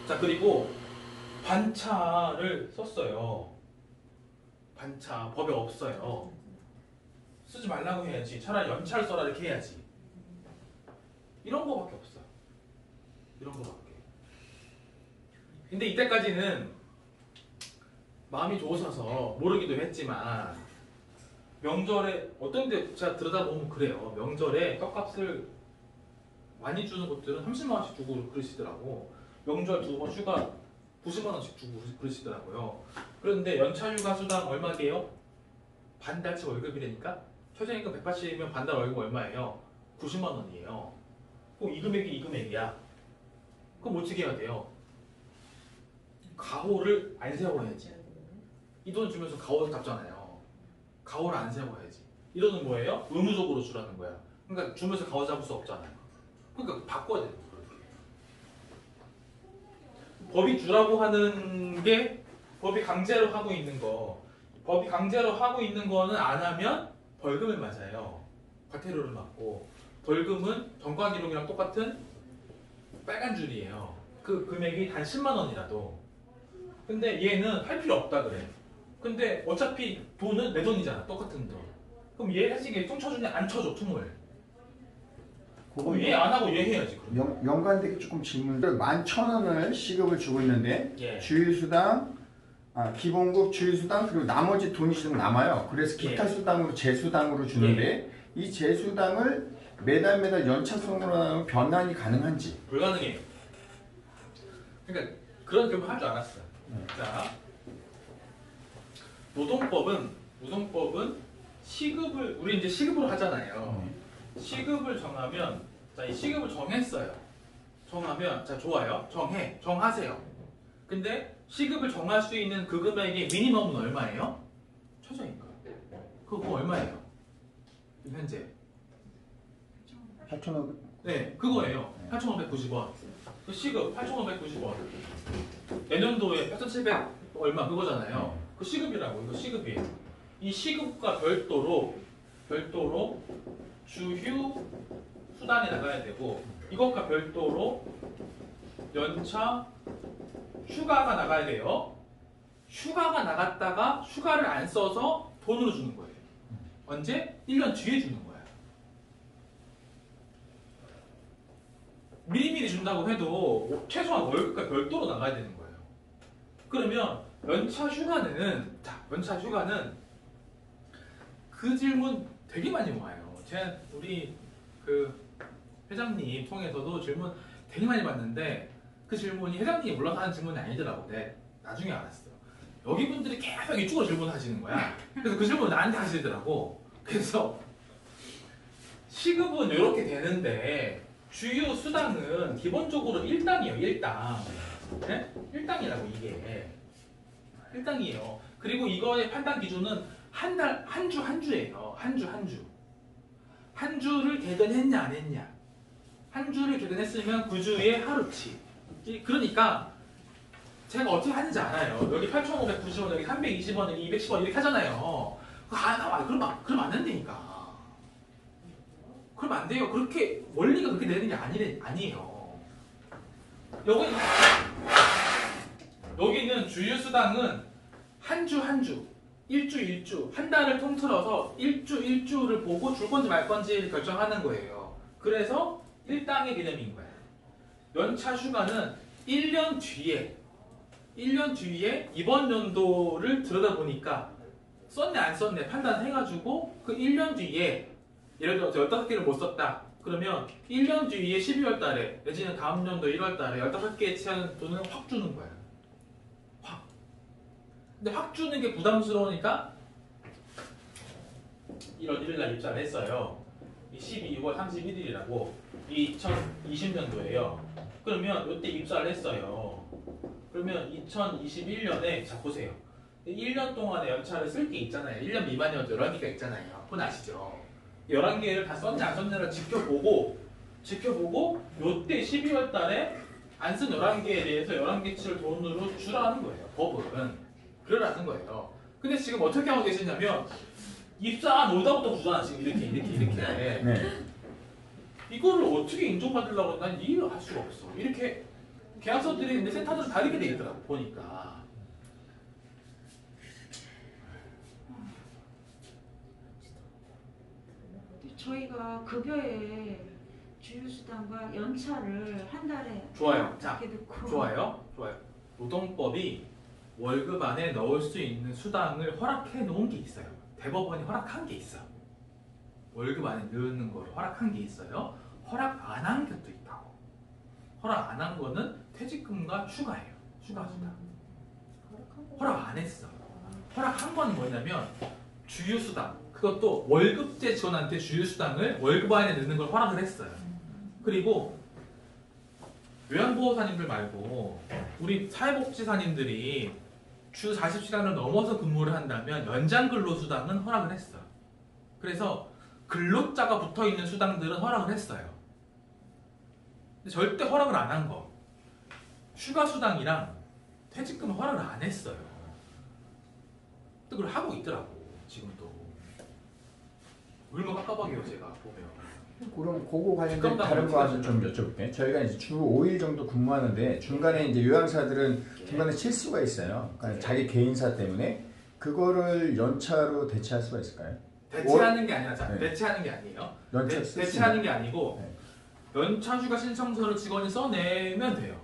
자, 그리고 반차를 썼어요. 반차 법에 없어요. 쓰지 말라고 해야지. 차라리 연차를 써라 이렇게 해야지. 이런 거밖에 없어요. 이런 거밖에. 근데 이때까지는 마음이 좋으셔서 모르기도 했지만 명절에 어떤 데 제가 들여다보면 그래요. 명절에 떡값을 많이 주는 곳들은 30만 원씩 주고 그러시더라고. 명절 2번 휴가 90만 원씩 주고 그러시더라고요. 그런데 연차 휴가 수당 얼마게요? 반달치 월급이라니까? 최저임금 180이면 반달 월급 얼마예요? 90만 원이에요. 그럼 이 금액이 이 금액이야. 그럼 어떻게 해야 돼요? 가호를 안 세워야지. 이 돈 주면서 가호를 갚잖아요. 가호를 안 세워야지. 이 돈은 뭐예요? 의무적으로 주라는 거야. 그러니까 주면서 가호 잡을 수 없잖아요. 그러니까 바꿔야 돼요. 법이 주라고 하는 게 법이 강제로 하고 있는 거. 법이 강제로 하고 있는 거는 안 하면 벌금을 맞아요. 과태료를 맞고. 벌금은 전과기록이랑 똑같은 빨간 줄이에요. 그 금액이 단 10만 원이라도. 근데 얘는 할 필요 없다 그래. 근데 어차피 돈은 내 돈이잖아. 똑같은 돈. 그럼 얘 사실 퉁 쳐주냐? 안 쳐줘, 퉁을. 그럼 얘 안 하고 얘 해야지. 연관되게 조금 질문을 11,000원을 시급을 주고 있는데 예. 주일수당, 기본급 주일수당 그리고 나머지 돈이 지금 남아요. 그래서 기타 예. 수당으로 재수당으로 주는데 이 재수당을 매달 연차수당으로 하면 변환이 가능한지. 불가능해요. 그러니까 그런 경우 할 줄 알았어요. 자, 노동법은 시급을 우리 이제 시급으로 하잖아요. 시급을 정하면 자, 이 시급을 정했어요. 정하면 자, 좋아요. 정하세요. 근데 시급을 정할 수 있는 그 금액의 미니멈은 얼마예요? 최저임금. 그거 얼마예요? 현재 8,500. 네, 그거예요. 8,590원. 그 시급 8,590원. 내년도에 8,700 얼마 그거잖아요. 그 시급이라고. 이거 시급이에요. 이 시급과 별도로 주휴 수당이 나가야 되고 이것과 별도로 연차 휴가가 나가야 돼요. 휴가가 나갔다가 휴가를 안 써서 돈으로 주는 거예요. 언제? 1년 뒤에 주는 거예요. 미리미리 준다고 해도 최소한 월급과 별도로 나가야 되는 거예요. 그러면 연차 휴가는 그 질문 되게 많이 와요. 제가 우리 그 회장님 통해서도 질문 되게 많이 받는데 그 질문이 회장님이 몰라서 하는 질문이 아니더라고. 내 나중에 알았어요. 여기 분들이 계속 이쪽으로 질문하시는 거야. 그래서 그 질문을 나한테 하시더라고. 그래서 시급은 이렇게 되는데 주요 수당은 기본적으로 1당이에요. 1당. 네? 1당이라고 이게. 1당이에요. 그리고 이거의 판단 기준은 한 달, 한 주예요. 한 주. 한 주를 개근했냐 안 했냐. 한 주를 개근했으면 그 주에 하루치. 그러니까 제가 어떻게 하는지 알아요. 여기 8,590원, 여기 320원, 여기 210원 이렇게 하잖아요. 그럼 안 된다니까. 그럼 안 돼요. 그렇게 원리가 그렇게 되는 게 아니에요. 여기는 주휴수당은 한 주, 일주, 한 달을 통틀어서 일주를 보고 줄 건지 말 건지 결정하는 거예요. 그래서 1당의 개념인 거예요. 연차 휴가는 1년 뒤에 이번 연도를 들여다보니까 썼네 안 썼네 판단해가지고 그 1년 뒤에 예를 들어 15개를 못 썼다. 그러면 1년 뒤에 12월 달에 내지는 다음 연도 1월 달에 15개에 채하는 돈을 확 주는 거예요. 확. 근데 확 주는 게 부담스러우니까 1월 1일 날 입사를 했어요. 12월 31일이라고 2020년도예요. 그러면 이때 입사를 했어요. 그러면 2021년에 자 보세요. 1년 동안의 연차를 쓸 게 있잖아요. 1년 미만 연도 11개가 있잖아요. 그건 아시죠? 11개를 다 썼냐 안 썼냐를 지켜보고 요때 12월 달에 안 쓴 11개에 대해서 11개치를 돈으로 주라는 거예요. 법은. 그러라는 거예요. 근데 지금 어떻게 하고 계시냐면 입사한 오다부터 주잖아. 지금 이렇게. 네. 이거를 어떻게 인정받으려고 난 이해를 할 수가 없어. 이렇게 계약서들이 있는데 센터들은 다르게 돼 있더라고 보니까. 저희가 급여에 주휴수당과 연차를 한 달에 좋아요. 자, 이렇게 넣고 좋아요. 노동법이 월급 안에 넣을 수 있는 수당을 허락해 놓은 게 있어요. 대법원이 허락한 게 있어. 월급 안에 넣는 걸 허락한 게 있어요. 허락 안 한 것도 있다고. 허락 안 한 거는 퇴직금과 휴가예요. 휴가 수당. 허락 안 했어. 허락한 건 뭐냐면 주휴수당. 그것도 월급제 직원한테 주휴수당을 월급 안에 넣는 걸 허락을 했어요. 그리고 요양보호사님들 말고 우리 사회복지사님들이 주 40시간을 넘어서 근무를 한다면 연장 근로수당은 허락을 했어요. 그래서 근로자가 붙어있는 수당들은 허락을 했어요. 근데 절대 허락을 안 한 거. 휴가수당이랑 퇴직금은 허락을 안 했어요. 또 그걸 하고 있더라고 지금도. 얼마나 깜깜하게요 제가 보면. 그럼 그거 관련된 다른 거 하나 좀 여쭤볼게요. 저희가 이제 주 5일 정도 근무하는데 중간에 이제 요양사들은 중간에 실수가 있어요. 그러니까 자기 개인사 때문에 그거를 연차로 대체할 수가 있을까요? 대체하는 게 아니라 네. 대체하는 게 아니에요. 연차 대체하는 게 아니고 네. 연차휴가 신청서를 직원이 써내면 돼요.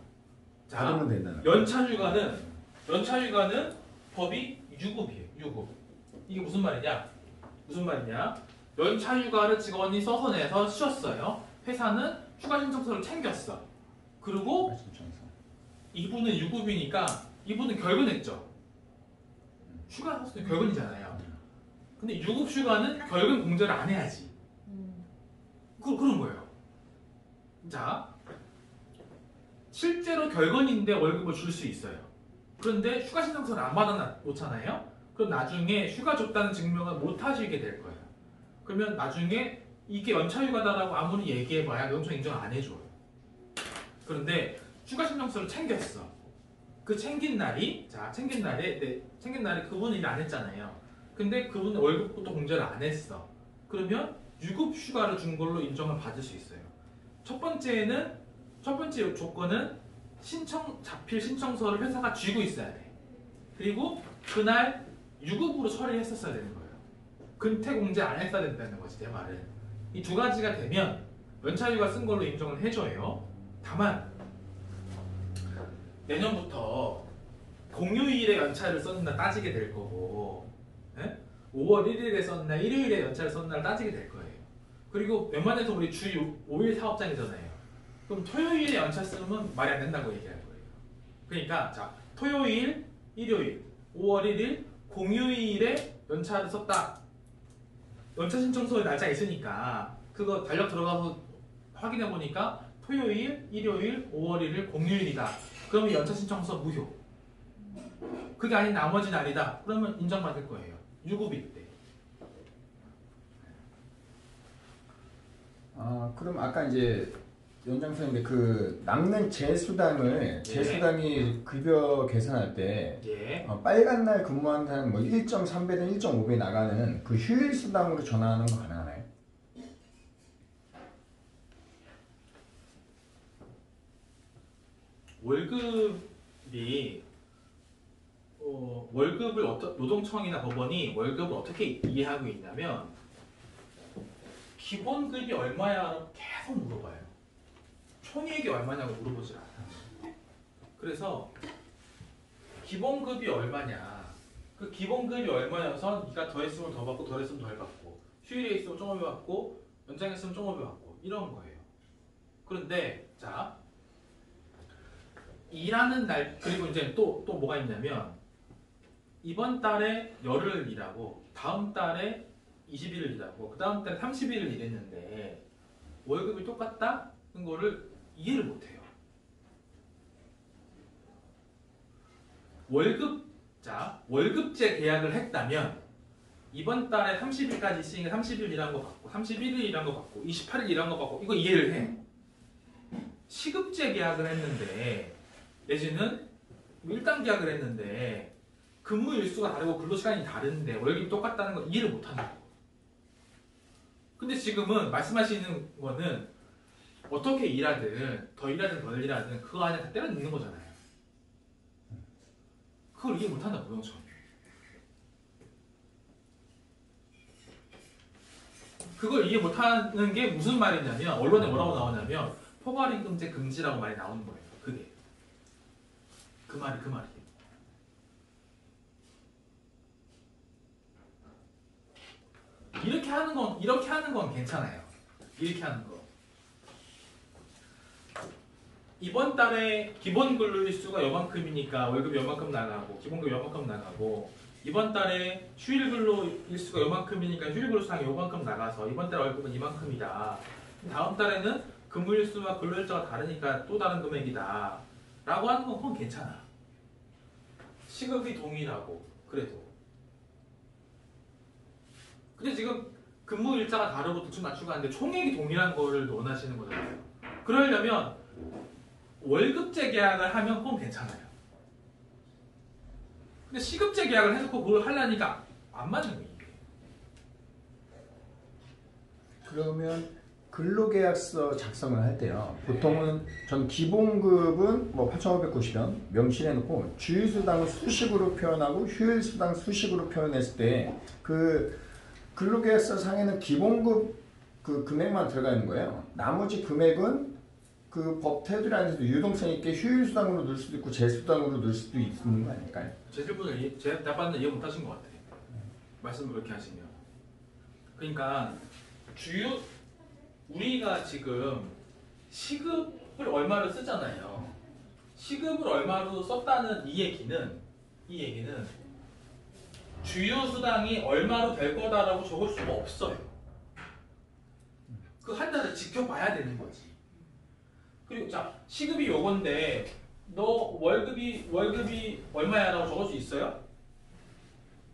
자, 받으면 된다는 연차휴가는 법이 유급이에요. 유급. 이게 무슨 말이냐? 연차휴가를 직원이 써서 내서 쉬었어요. 회사는 휴가 신청서를 챙겼어. 그리고 이분은 유급이니까 이분은 결근했죠. 휴가 썼을 때 결근이잖아요. 근데 유급 휴가는 결근 공제를 안 해야지. 그런 거예요. 자, 실제로 결근인데 월급을 줄 수 있어요. 그런데 휴가 신청서를 안 받아놓잖아요. 그럼 나중에 휴가 줬다는 증명을 못 하시게 될 거예요. 그러면 나중에 이게 연차휴가다라고 아무리 얘기해봐야 노동청 인정 안 해줘요. 그런데 휴가 신청서를 챙겼어. 그 챙긴 날에 그분은 일 안 했잖아요. 근데 그분은 월급부터 공제를 안 했어. 그러면 유급 휴가를 준 걸로 인정을 받을 수 있어요. 첫 번째 조건은 자필 신청서를 회사가 쥐고 있어야 돼. 그리고 그날 유급으로 처리했었어야 되는 거예요. 근태 공제 안 했어야 된다는 거지 내 말은. 이 두 가지가 되면 연차휴가 쓴 걸로 인정을 해줘요. 다만 내년부터 공휴일에 연차를 썼나 따지게 될 거고 5월 1일에 썼나 일요일에 연차를 썼나를 따지게 될 거예요. 그리고 웬만해서 우리 주 5일 사업장이잖아요. 그럼 토요일에 연차 쓰면 말이 안 된다고 얘기할 거예요. 그러니까 자 토요일, 일요일, 5월 1일, 공휴일에 연차를 썼다. 연차 신청서에 날짜 있으니까 그거 달력 들어가서 확인해 보니까 토요일, 일요일, 5월 1일, 공휴일이다. 그러면 연차 신청서 무효. 그게 아닌 나머지 날이다. 그러면 인정받을 거예요. 유급일 때. 아, 그럼 아까 이제 연장선인데 그 남는 재수당이 급여 계산할 때 예. 빨간 날 근무한다는 뭐 1.3배든 1.5배 나가는 그 휴일 수당으로 전환하는 거 가능하나요? 월급이 월급을 노동청이나 법원이 월급을 어떻게 이해하고 있냐면 기본급이 얼마야라고 계속 물어봐요. 총액이 얼마냐고 물어보질 않아요. 그래서 기본급이 얼마냐, 그 기본급이 얼마여서 네가 더했으면 더 받고 덜했으면 덜 받고 휴일에 있으면 좀 받고 연장했으면 좀 받고 이런 거예요. 그런데 자 일하는 날 그리고 이제 또 뭐가 있냐면 이번 달에 열흘 일하고 다음 달에 20일을 일하고 그 다음 달에 30일을 일했는데 월급이 똑같다는 거를 이해를 못해요. 월급제 계약을 했다면 이번 달에 30일까지 있으니까 30일 일한 거 받고 31일 일한 거 받고 28일 일한 거 받고 이거 이해를 해. 시급제 계약을 했는데 내지는 일당 계약을 했는데 근무 일수가 다르고 근로시간이 다른데 월급이 똑같다는 거 이해를 못하는 거예요. 근데 지금은 말씀하시는 거는 어떻게 일하든 더 일하든 덜 일하든 그거 안에 다 때려 넣는 거잖아요. 그걸 이해 못한다 노동청이. 그걸 이해 못하는 게 무슨 말이냐면 언론에 뭐라고 나오냐면 포괄임금제 금지라고 말이 나오는 거예요. 그게 그 말이에요. 이렇게 하는 건 괜찮아요. 이렇게 하는 거. 이번 달에 기본 근로일수가 요만큼이니까 월급이 요만큼 나가고 기본급이 요만큼 나가고 이번 달에 휴일 근로일수가 요만큼이니까 휴일 근로수당이 요만큼 나가서 이번 달 월급은 이만큼이다. 다음 달에는 근무일수와 근로일자가 다르니까 또 다른 금액이다. 라고 하는 건 그건 괜찮아. 시급이 동일하고 그래도. 근데 지금 근무 일자가 다르고 대충 낮추고 하는데 총액이 동일한 거를 원하시는 거잖아요. 그러려면 월급제 계약을 하면 그건 괜찮아요. 근데 시급제 계약을 해서 그걸 하려니까 안 맞는 거예요. 그러면 근로계약서 작성을 할 때요. 보통은 전 기본급은 뭐 8,590원 명시해놓고 주휴수당을 수식으로 표현하고 휴일수당 수식으로 표현했을 때 그 근로계약서 상에는 기본급 그 금액만 들어가 있는 거예요. 나머지 금액은 그 법 테두리 안에서도 유동성 있게 휴일수당으로 넣을 수도 있고 재수당으로 넣을 수도 있는 거 아닐까요? 제 질문을 제 답변을 이해 못하신 것 같아요. 말씀을 그렇게 하시면. 그러니까 우리가 지금 시급을 얼마를 쓰잖아요. 시급을 얼마로 썼다는 이 얘기는 주휴수당이 얼마로 될 거다라고 적을 수가 없어요. 그 한 달을 지켜봐야 되는 거지. 그리고 자 시급이 요건데 너 월급이 얼마야라고 적을 수 있어요?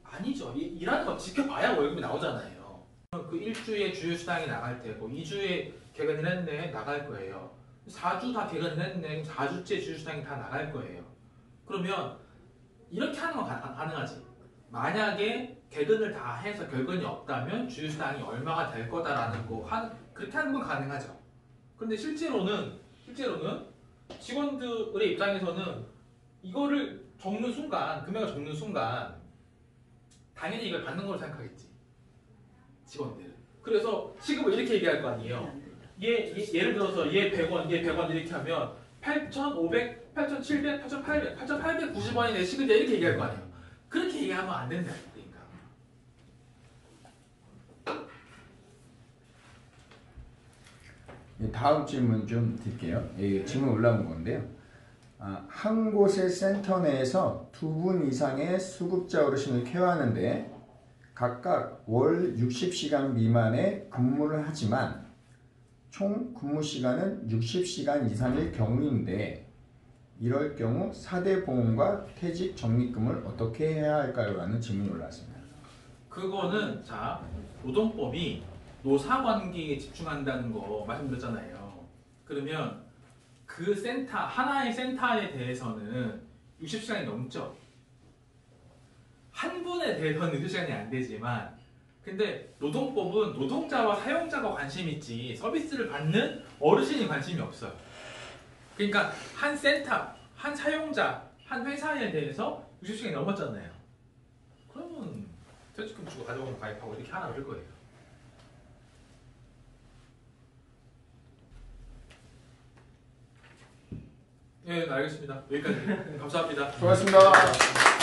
아니죠. 일하는 거 지켜봐야 월급이 나오잖아요. 그 1주에 주휴수당이 나갈 테고 2주에 개근을 했네 나갈 거예요. 4주 다 개근을 했네 4주째 주휴수당이 다 나갈 거예요. 그러면 이렇게 하는 건 가능하지. 만약에 개근을 다 해서 결근이 없다면 주휴수당이 얼마가 될 거다라는 거 그렇게 하는 건 가능하죠. 그런데 실제로는 직원들의 입장에서는 이거를 적는 순간 금액을 적는 순간 당연히 이걸 받는 걸로 생각하겠지. 직원들. 그래서 시급을 이렇게 얘기할 거 아니에요. 예를 들어서 얘 100원, 얘 100원 이렇게 하면 8,500, 8,700, 8,800, 8,890원이 내 시급이야 이렇게 얘기할 거 아니에요. 그렇게 얘기하면 안 된다. 그러니까. 다음 질문 좀 드릴게요. 질문 올라온 건데요. 한 곳의 센터 내에서 2분 이상의 수급자 어르신을 케어하는데 각각 월 60시간 미만의 근무를 하지만 총 근무 시간은 60시간 이상일 경우인데 이럴 경우 4대 보험과 퇴직 적립금을 어떻게 해야 할까요? 라는 질문이 올라왔습니다. 그거는 자 노동법이 노사관계에 집중한다는 거 말씀드렸잖아요. 그러면 그 센터 하나의 센터에 대해서는 60시간이 넘죠. 한 분에 대해서는 60시간이 안 되지만 근데 노동법은 노동자와 사용자가 관심 있지 서비스를 받는 어르신이 관심이 없어요. 그러니까 한 센터, 한 사용자, 한 회사에 대해서 60시간이 넘었잖아요. 그러면 퇴직금 주고 가져오면 가입하고 이렇게 하나 그럴 거예요. 예, 알겠습니다. 여기까지. 감사합니다. 수고하셨습니다.